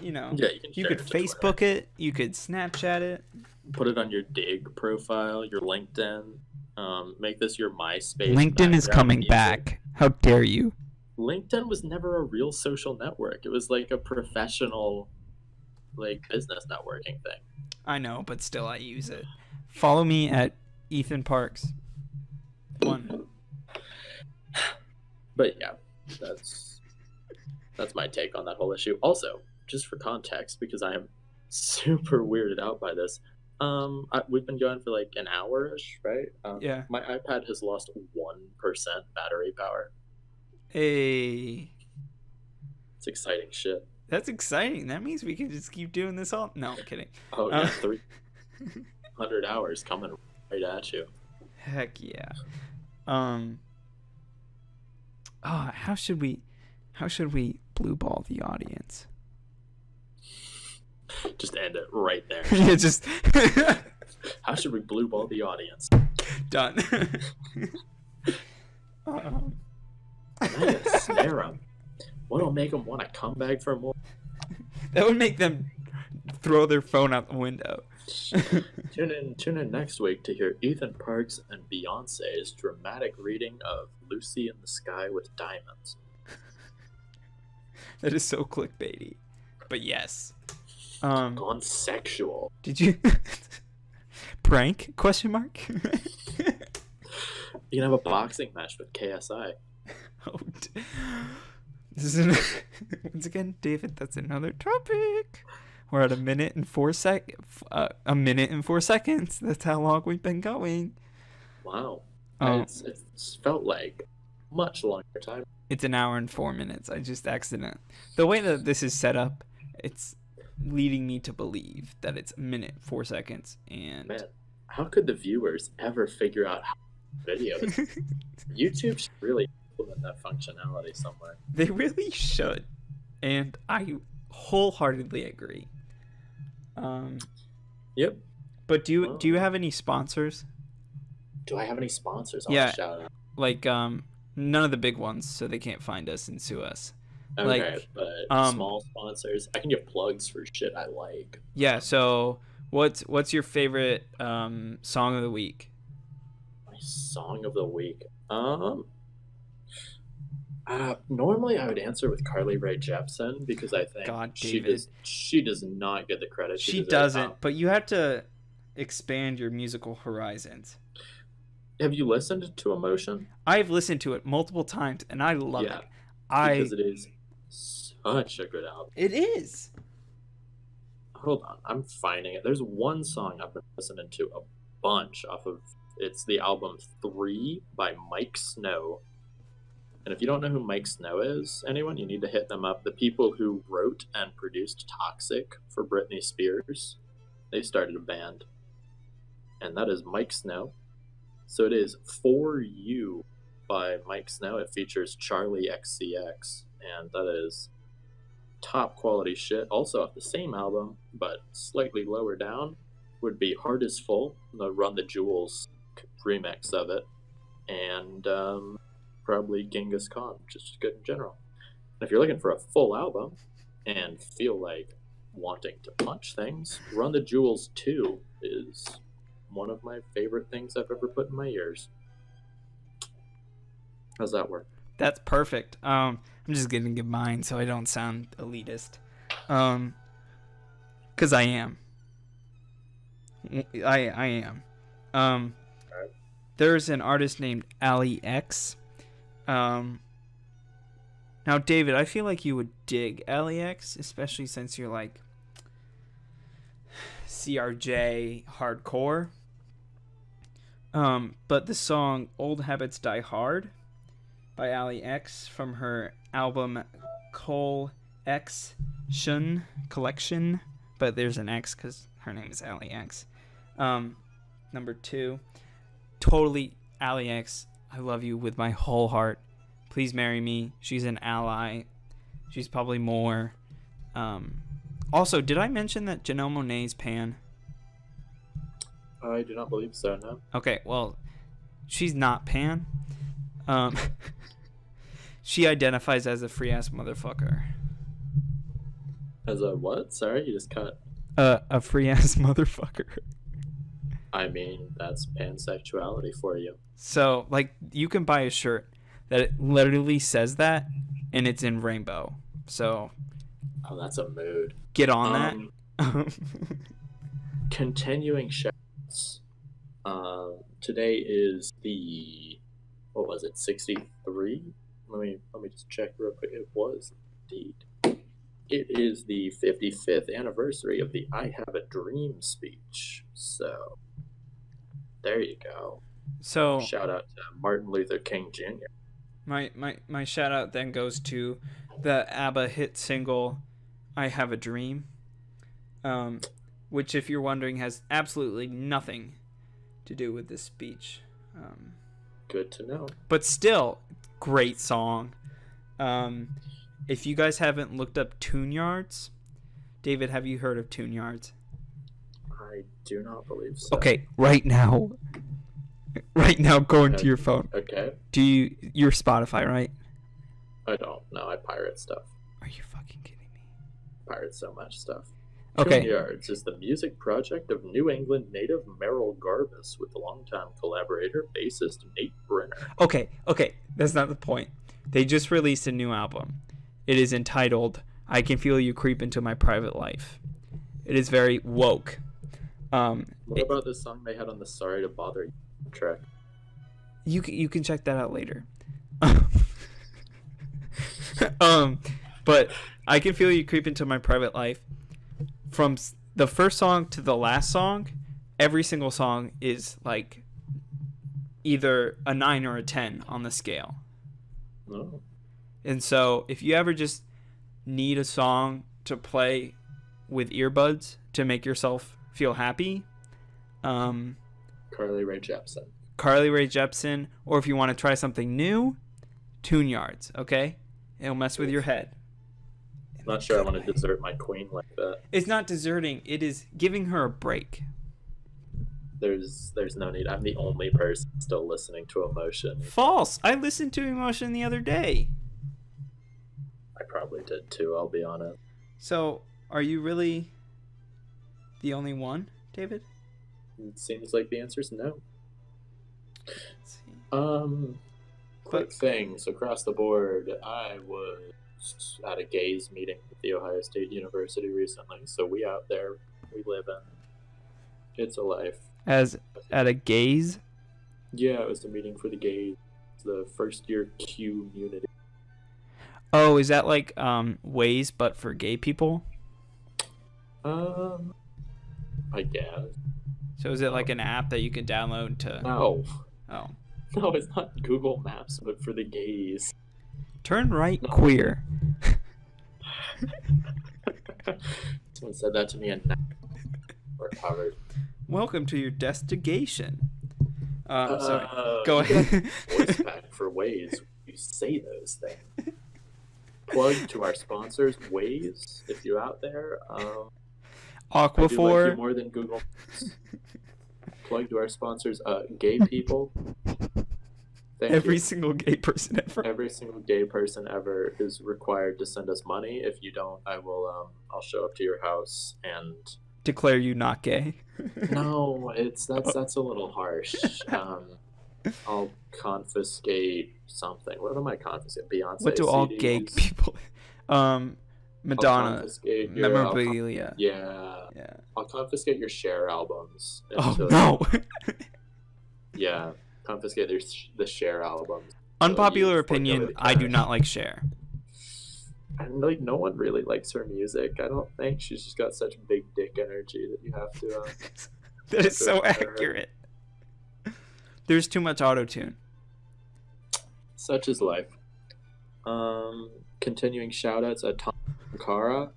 [SPEAKER 2] Yeah,
[SPEAKER 1] you could Facebook it, you could Snapchat it,
[SPEAKER 2] put it on your Dig profile, your LinkedIn. Make this your MySpace.
[SPEAKER 1] LinkedIn is coming back. How dare you?
[SPEAKER 2] LinkedIn was never a real social network. It was like a professional, like, business networking thing.
[SPEAKER 1] I know, but still I use it. Follow me at Ethan Parks 1.
[SPEAKER 2] But yeah, that's my take on that whole issue. Also, just for context, because I am super weirded out by this, we've been going for like an hour-ish, right?
[SPEAKER 1] Yeah.
[SPEAKER 2] My iPad has lost 1% battery power.
[SPEAKER 1] Hey.
[SPEAKER 2] It's exciting shit.
[SPEAKER 1] That's exciting. That means we can just keep doing this all. No, I'm kidding.
[SPEAKER 2] Oh yeah, 300 hours coming right at you.
[SPEAKER 1] Heck yeah. How should we blue ball the audience?
[SPEAKER 2] Just end it right there.
[SPEAKER 1] Yeah, just.
[SPEAKER 2] How should we blue ball the audience?
[SPEAKER 1] Done.
[SPEAKER 2] Snare them. What'll make them want to come back for more?
[SPEAKER 1] That would make them throw their phone out the window.
[SPEAKER 2] Tune in next week to hear Ethan Parks and Beyonce's dramatic reading of Lucy in the Sky with Diamonds.
[SPEAKER 1] That is so clickbaity. But yes.
[SPEAKER 2] Gone sexual.
[SPEAKER 1] Did you prank? Question mark.
[SPEAKER 2] You can have a boxing match with KSI.
[SPEAKER 1] Oh, this is once again, David. That's another topic. We're at a minute and 4 seconds. That's how long we've been going.
[SPEAKER 2] Wow. It's felt like much longer time.
[SPEAKER 1] It's an hour and 4 minutes. I just accident. The way that this is set up, it's leading me to believe that it's a minute 4 seconds. And
[SPEAKER 2] Man, how could the viewers ever figure out how videos? YouTube should really implement that functionality somewhere.
[SPEAKER 1] They really should, and I wholeheartedly agree.
[SPEAKER 2] Yep.
[SPEAKER 1] But do you have any sponsors?
[SPEAKER 2] Do I have any sponsors?
[SPEAKER 1] Yeah.
[SPEAKER 2] Shout out.
[SPEAKER 1] Like none of the big ones, so they can't find us and sue us.
[SPEAKER 2] Okay,
[SPEAKER 1] Like,
[SPEAKER 2] but small sponsors. I can give plugs for shit I like.
[SPEAKER 1] Yeah. So what's your favorite song of the week?
[SPEAKER 2] My song of the week. Normally I would answer with Carly Rae Jepsen because I think she does not get the credit
[SPEAKER 1] she doesn't. But you have to expand your musical horizons.
[SPEAKER 2] Have you listened to Emotion?
[SPEAKER 1] I've listened to it multiple times and I love it.
[SPEAKER 2] Because it is such a good album.
[SPEAKER 1] It is.
[SPEAKER 2] Hold on, I'm finding it. There's one song I've been listening to a bunch off of. It's the album 3 by Mike Snow. And if you don't know who Mike Snow is, anyone, you need to hit them up. The people who wrote and produced Toxic for Britney Spears, they started a band. And that is Mike Snow. So it is For You by Mike Snow. It features Charlie XCX, and that is top quality shit. Also off the same album, but slightly lower down, would be Heart Is Full, the Run the Jewels remix of it, and probably Genghis Khan, just good in general. And if you're looking for a full album and feel like wanting to punch things, Run the Jewels 2 is one of my favorite things I've ever put in my ears. How's that work?
[SPEAKER 1] That's perfect. I'm just gonna give mine so I don't sound elitist. 'Cause I am. I am. There's an artist named Ali X. Now, David, I feel like you would dig Ali X, especially since you're like CRJ hardcore. But the song Old Habits Die Hard by Ali X from her album Collection, but there's an X because her name is Ali X. Number 2, totally Ali X. I love you with my whole heart. Please marry me. She's an ally. She's probably more. Also, did I mention that Janelle Monae's pan?
[SPEAKER 2] I do not believe so, no.
[SPEAKER 1] Okay, well, she's not pan. She identifies as a free-ass motherfucker.
[SPEAKER 2] As a what? Sorry, you just cut.
[SPEAKER 1] A free-ass motherfucker.
[SPEAKER 2] I mean, that's pansexuality for you. So,
[SPEAKER 1] like, you can buy a shirt that it literally says that, and it's in rainbow. So...
[SPEAKER 2] Oh, that's a mood.
[SPEAKER 1] Get on that.
[SPEAKER 2] Continuing shouts. Today is the... What was it? 63? Let me just check real quick. It was indeed. It is the 55th anniversary of the I Have a Dream speech. So, there you go.
[SPEAKER 1] So,
[SPEAKER 2] shout out to Martin Luther King Jr.
[SPEAKER 1] My shout out then goes to the ABBA hit single I Have a Dream, which, if you're wondering, has absolutely nothing to do with this speech.
[SPEAKER 2] Good to know.
[SPEAKER 1] But still, great song. If you guys haven't looked up Tune Yards, David, have you heard of Tune Yards?
[SPEAKER 2] I do not believe so.
[SPEAKER 1] Okay, right now, go into your phone.
[SPEAKER 2] Okay.
[SPEAKER 1] You're Spotify, right?
[SPEAKER 2] I don't. No, I pirate stuff.
[SPEAKER 1] Are you fucking kidding me?
[SPEAKER 2] Pirate so much stuff.
[SPEAKER 1] Okay.
[SPEAKER 2] Tune Yards is the music project of New England native Merrill Garbus with longtime collaborator, bassist Nate Brenner.
[SPEAKER 1] Okay, that's not the point. They just released a new album. It is entitled I Can Feel You Creep Into My Private Life. It is very woke.
[SPEAKER 2] What about this song they had on the Sorry to Bother You track?
[SPEAKER 1] You can check that out later. But I Can Feel You Creep Into My Private Life. From the first song to the last song, every single song is like either a 9 or a 10 on the scale.
[SPEAKER 2] Oh.
[SPEAKER 1] And so if you ever just need a song to play with earbuds to make yourself feel happy,
[SPEAKER 2] Carly Rae Jepsen.
[SPEAKER 1] Carly Rae Jepsen, or if you want to try something new, Tune Yards, okay? It'll mess with your head.
[SPEAKER 2] Not sure I want to desert my queen like that.
[SPEAKER 1] It's not deserting. It is giving her a break.
[SPEAKER 2] There's no need. I'm the only person still listening to Emotion.
[SPEAKER 1] False. I listened to Emotion the other day.
[SPEAKER 2] I probably did too, I'll be honest.
[SPEAKER 1] So, are you really the only one, David?
[SPEAKER 2] It seems like the answer is no.
[SPEAKER 1] Let's see.
[SPEAKER 2] Quick things across the board. I was at a gays meeting at the Ohio State University recently, so we out there, we live in. It's a life.
[SPEAKER 1] As at a gaze?
[SPEAKER 2] Yeah, it was a meeting for the gays, the first year Q unity.
[SPEAKER 1] Oh, is that like Waze but for gay people?
[SPEAKER 2] I guess.
[SPEAKER 1] So is it like an app that you can download to?
[SPEAKER 2] No.
[SPEAKER 1] Oh.
[SPEAKER 2] No, it's not Google Maps, but for the gays.
[SPEAKER 1] Turn right, queer.
[SPEAKER 2] Someone said that to me and we're covered.
[SPEAKER 1] Welcome to your destination. Sorry. Go
[SPEAKER 2] You
[SPEAKER 1] ahead.
[SPEAKER 2] get voice back for Waze. You say those things. Plug to our sponsors, Waze. If you're out there, I do like you
[SPEAKER 1] Aquaphor.
[SPEAKER 2] more than Google Maps. Plug to our sponsors, gay people. Thank
[SPEAKER 1] Every
[SPEAKER 2] you.
[SPEAKER 1] single gay person ever.
[SPEAKER 2] Every single gay person ever is required to send us money. If you don't, I will. I'll show up to your house and.
[SPEAKER 1] Declare you not gay.
[SPEAKER 2] No, that's a little harsh. I'll confiscate something. What am I confiscating? Beyonce.
[SPEAKER 1] What do all
[SPEAKER 2] CDs?
[SPEAKER 1] gay people? Madonna
[SPEAKER 2] I'll confiscate your,
[SPEAKER 1] memorabilia.
[SPEAKER 2] Yeah. I'll confiscate your Cher albums.
[SPEAKER 1] Oh no.
[SPEAKER 2] Yeah, confiscate the Cher albums.
[SPEAKER 1] Unpopular opinion, I do not like Cher.
[SPEAKER 2] And like no one really likes her music. I don't think she's just got such big dick energy that you have to.
[SPEAKER 1] That is so accurate. There's too much auto-tune.
[SPEAKER 2] Such is life. Continuing shout-outs at Tom Sankara.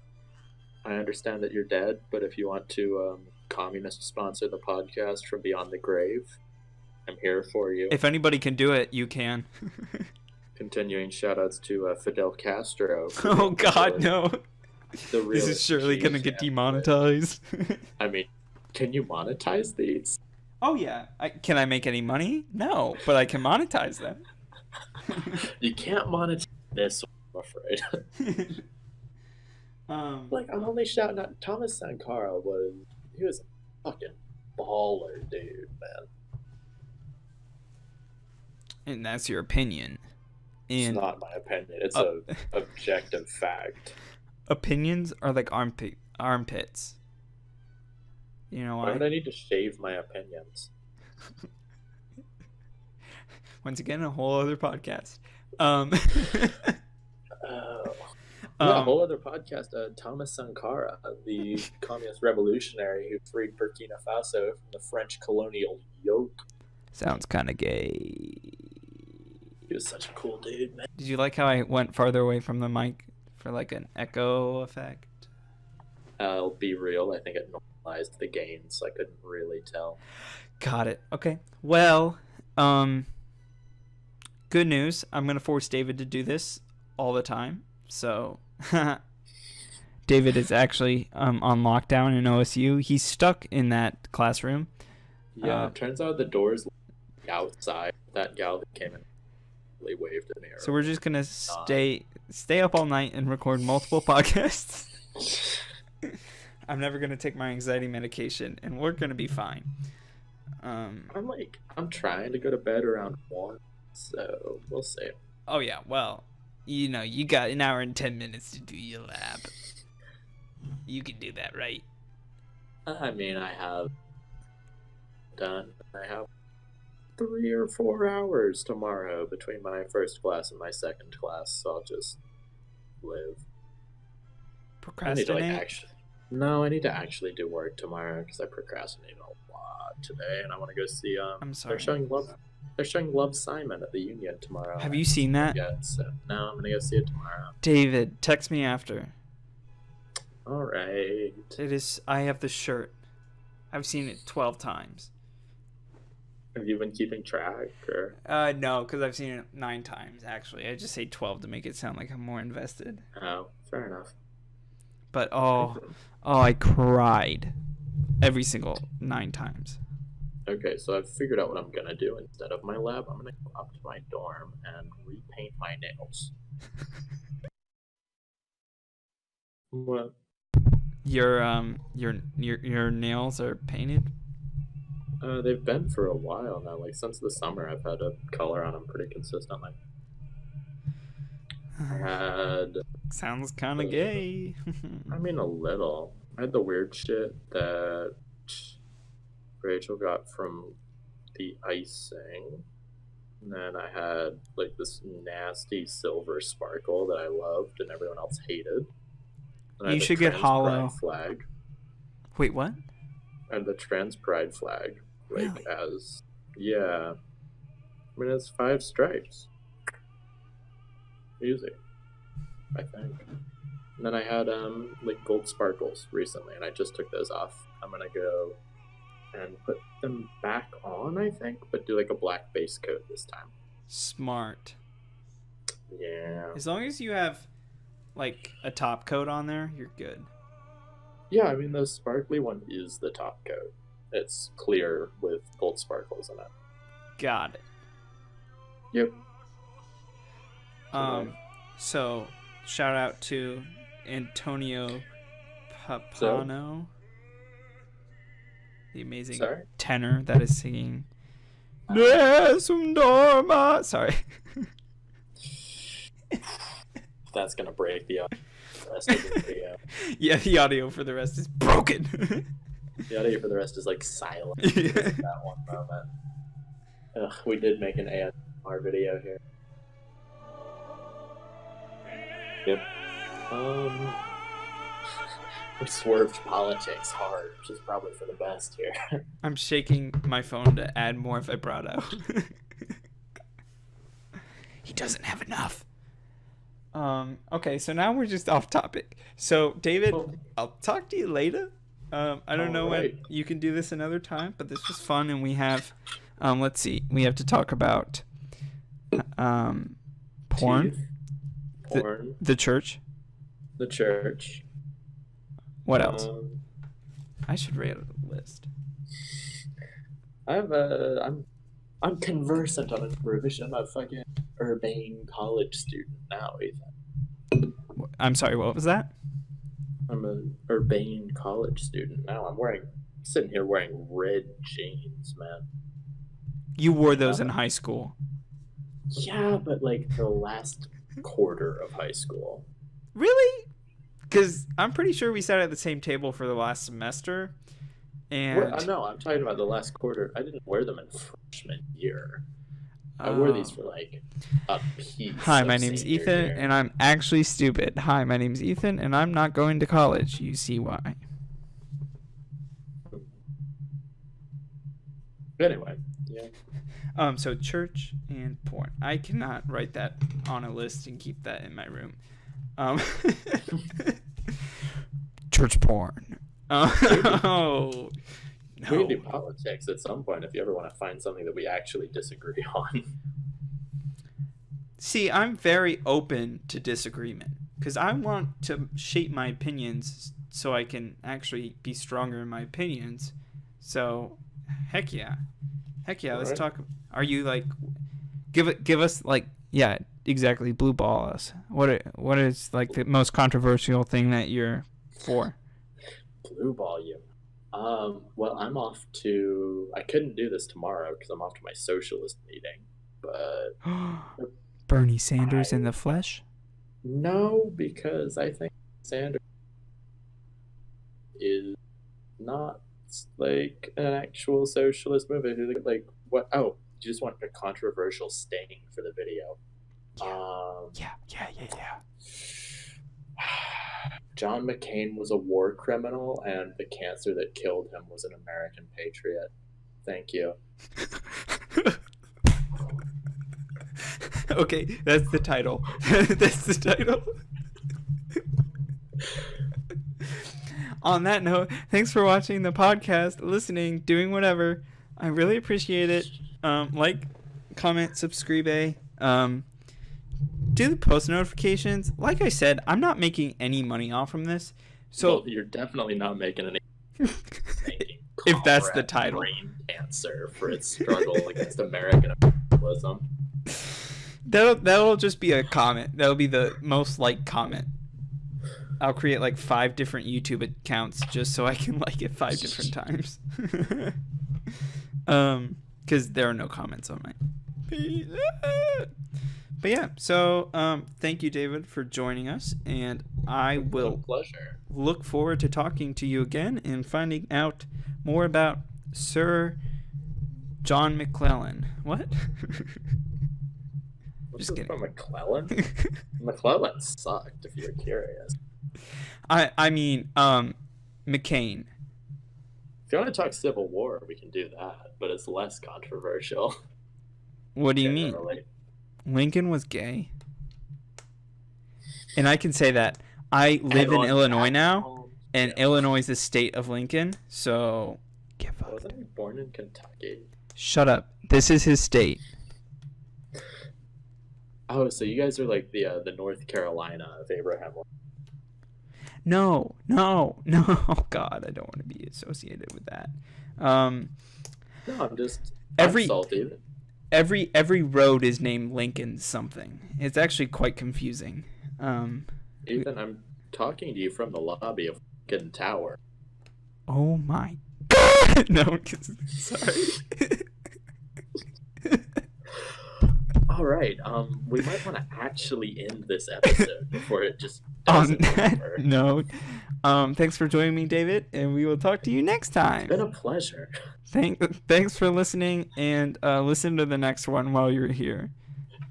[SPEAKER 2] I understand that you're dead, but if you want to communist sponsor the podcast from beyond the grave, I'm here for you.
[SPEAKER 1] If anybody can do it, you can.
[SPEAKER 2] Continuing shout-outs to Fidel Castro.
[SPEAKER 1] Oh God, no.
[SPEAKER 2] This
[SPEAKER 1] is surely going to get demonetized.
[SPEAKER 2] I mean, can you monetize these?
[SPEAKER 1] Oh yeah. Can I make any money? No, but I can monetize them.
[SPEAKER 2] You can't monetize this, I'm afraid. Like, I'm only shouting out Thomas Sankara he was a fucking baller, dude, man.
[SPEAKER 1] And that's your opinion.
[SPEAKER 2] It's not my opinion. It's a objective fact.
[SPEAKER 1] Opinions are like armpits. You know why?
[SPEAKER 2] Why would I need to shave my opinions?
[SPEAKER 1] Once again, a whole other podcast.
[SPEAKER 2] A whole other podcast. Thomas Sankara, the communist revolutionary who freed Burkina Faso from the French colonial yoke.
[SPEAKER 1] Sounds kind of gay.
[SPEAKER 2] He was such a cool dude, man.
[SPEAKER 1] Did you like how I went farther away from the mic for like an echo effect?
[SPEAKER 2] I'll be real. I think it normalized the gain, so I couldn't really tell.
[SPEAKER 1] Got it. Okay. Well, good news. I'm going to force David to do this all the time. So, David is actually on lockdown in OSU. He's stuck in that classroom.
[SPEAKER 2] Yeah, it turns out the door's outside. That gal that came in really waved at me.
[SPEAKER 1] So we're just going to stay up all night and record multiple podcasts. I'm never going to take my anxiety medication, and we're going to be fine.
[SPEAKER 2] I'm trying to go to bed around 1, so we'll see.
[SPEAKER 1] Oh, yeah, well, you know, you got an hour and 10 minutes to do your lab. You can do that, right?
[SPEAKER 2] I mean, I have 3 or 4 hours tomorrow between my first class and my second class, so I'll just live.
[SPEAKER 1] Procrastinate?
[SPEAKER 2] I need to actually do work tomorrow because I procrastinated a lot today, and I want to go see.
[SPEAKER 1] I'm sorry.
[SPEAKER 2] They're showing They're showing Love, Simon at the Union tomorrow.
[SPEAKER 1] Have you seen that?
[SPEAKER 2] Yeah, so no, I'm gonna go see it tomorrow.
[SPEAKER 1] David, text me after.
[SPEAKER 2] All right.
[SPEAKER 1] It is. I have the shirt. I've seen it 12 times.
[SPEAKER 2] Have you been keeping track, or?
[SPEAKER 1] No, because I've seen it 9 times, actually. I just say 12 to make it sound like I'm more invested.
[SPEAKER 2] Oh, fair enough.
[SPEAKER 1] But, I cried every single 9 times.
[SPEAKER 2] Okay, so I've figured out what I'm gonna do instead of my lab. I'm gonna go up to my dorm and repaint my nails. What?
[SPEAKER 1] Your nails are painted?
[SPEAKER 2] They've been for a while now. Like, since the summer, I've had a color on them pretty consistently. I had...
[SPEAKER 1] Sounds kind of gay.
[SPEAKER 2] I mean, a little. I had the weird shit that Rachel got from the icing. And then I had, like, this nasty silver sparkle that I loved and everyone else hated. And
[SPEAKER 1] You should get hollow.
[SPEAKER 2] Flag.
[SPEAKER 1] Wait, what?
[SPEAKER 2] I had the trans pride flag. Like,
[SPEAKER 1] Really?
[SPEAKER 2] as... Yeah. I mean, it's 5 stripes. Easy. I think. And then I had, like, gold sparkles recently, and I just took those off. I'm gonna go and put them back on, I think, but do, like, a black base coat this time.
[SPEAKER 1] Smart.
[SPEAKER 2] Yeah.
[SPEAKER 1] As long as you have, like, a top coat on there, you're good.
[SPEAKER 2] Yeah, I mean, the sparkly one is the top coat. It's clear with gold sparkles in it.
[SPEAKER 1] Got it.
[SPEAKER 2] Yep.
[SPEAKER 1] So, shout out to Antonio Papano, the amazing tenor that is singing Nesum Dorma. Sorry.
[SPEAKER 2] That's gonna break the rest of the video.
[SPEAKER 1] Yeah, the audio for the rest is broken.
[SPEAKER 2] The audio for the rest is like silent. That one moment. Ugh, we did make an ASMR video here. Yep. We swerved politics hard, which is probably for the best here.
[SPEAKER 1] I'm shaking my phone to add more vibrato. He doesn't have enough. Okay, so now we're just off topic. So, David, I'll talk to you later. I don't know when you can do this another time, but this was fun, and we have, let's see, we have to talk about, porn. The church.
[SPEAKER 2] The church.
[SPEAKER 1] What else? I should write a list.
[SPEAKER 2] I'm conversant on a provision. I'm a fucking urbane college student now, Ethan.
[SPEAKER 1] I'm sorry, what was that?
[SPEAKER 2] I'm an urbane college student now. I'm sitting here wearing red jeans, man.
[SPEAKER 1] You wore those in high school.
[SPEAKER 2] Yeah, but like the last quarter of high school.
[SPEAKER 1] Really? Because I'm pretty sure we sat at the same table for the last semester. And
[SPEAKER 2] no, I'm talking about the last quarter. I didn't wear them in freshman year. I wore these for like a piece.
[SPEAKER 1] Hi, my name's Ethan, and I'm actually stupid. Hi, my name's Ethan, and I'm not going to college. You see why.
[SPEAKER 2] Anyway, yeah.
[SPEAKER 1] So church and porn. I cannot write that on a list and keep that in my room. Church porn. Oh. No.
[SPEAKER 2] We can do politics at some point if you ever want to find something that we actually disagree on.
[SPEAKER 1] See, I'm very open to disagreement because I want to shape my opinions so I can actually be stronger in my opinions. So, heck yeah. Let's talk. Are you like, give us like, yeah, exactly, blue ball us. What is like the most controversial thing that you're for?
[SPEAKER 2] Blue ball you. Well, I couldn't do this tomorrow because I'm off to my socialist meeting, but...
[SPEAKER 1] Bernie Sanders in the flesh?
[SPEAKER 2] No, because I think Sanders is not, like, an actual socialist movement. Like, what? Oh, you just want a controversial sting for the video.
[SPEAKER 1] Yeah.
[SPEAKER 2] John McCain was a war criminal, and the cancer that killed him was an American patriot. Thank you.
[SPEAKER 1] Okay, that's the title. That's the title. On that note, thanks for watching the podcast, listening, doing whatever. I really appreciate it. Like, comment, subscribe. Do the post notifications. Like I said, I'm not making any money off from this. So
[SPEAKER 2] well, you're definitely not making any.
[SPEAKER 1] If that's the title.
[SPEAKER 2] Brain cancer for its struggle against American imperialism.
[SPEAKER 1] That'll just be a comment. That'll be the most liked comment. I'll create like 5 different YouTube accounts just so I can like it 5 different times. Because there are no comments on mine. But yeah, so thank you, David, for joining us, and I will look forward to talking to you again and finding out more about Sir John McClellan. What?
[SPEAKER 2] Just kidding. From McClellan? McClellan sucked, if you're curious.
[SPEAKER 1] I mean, McCain.
[SPEAKER 2] If you want to talk Civil War, we can do that, but it's less controversial.
[SPEAKER 1] What do you mean? Lincoln was gay? And I can say that. I live in Illinois now, and Illinois is the state of Lincoln, so get fucked.
[SPEAKER 2] Wasn't he born in Kentucky?
[SPEAKER 1] Shut up. This is his state.
[SPEAKER 2] Oh, so you guys are like the North Carolina of Abraham Lincoln.
[SPEAKER 1] No. Oh God, I don't want to be associated with that.
[SPEAKER 2] No, I'm just salty.
[SPEAKER 1] Every road is named Lincoln something. It's actually quite confusing.
[SPEAKER 2] Ethan, I'm talking to you from the lobby of Lincoln Tower.
[SPEAKER 1] Oh my God! No, sorry.
[SPEAKER 2] All right. We might want to actually end this episode before it just doesn't over.
[SPEAKER 1] No. Thanks for joining me, David, and we will talk to you next time.
[SPEAKER 2] It's been a pleasure.
[SPEAKER 1] Thanks for listening, and listen to the next one while you're here.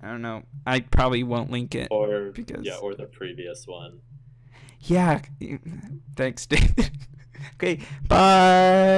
[SPEAKER 1] I don't know. I probably won't link it.
[SPEAKER 2] Or the previous one.
[SPEAKER 1] Yeah. Thanks, David. Okay. Bye.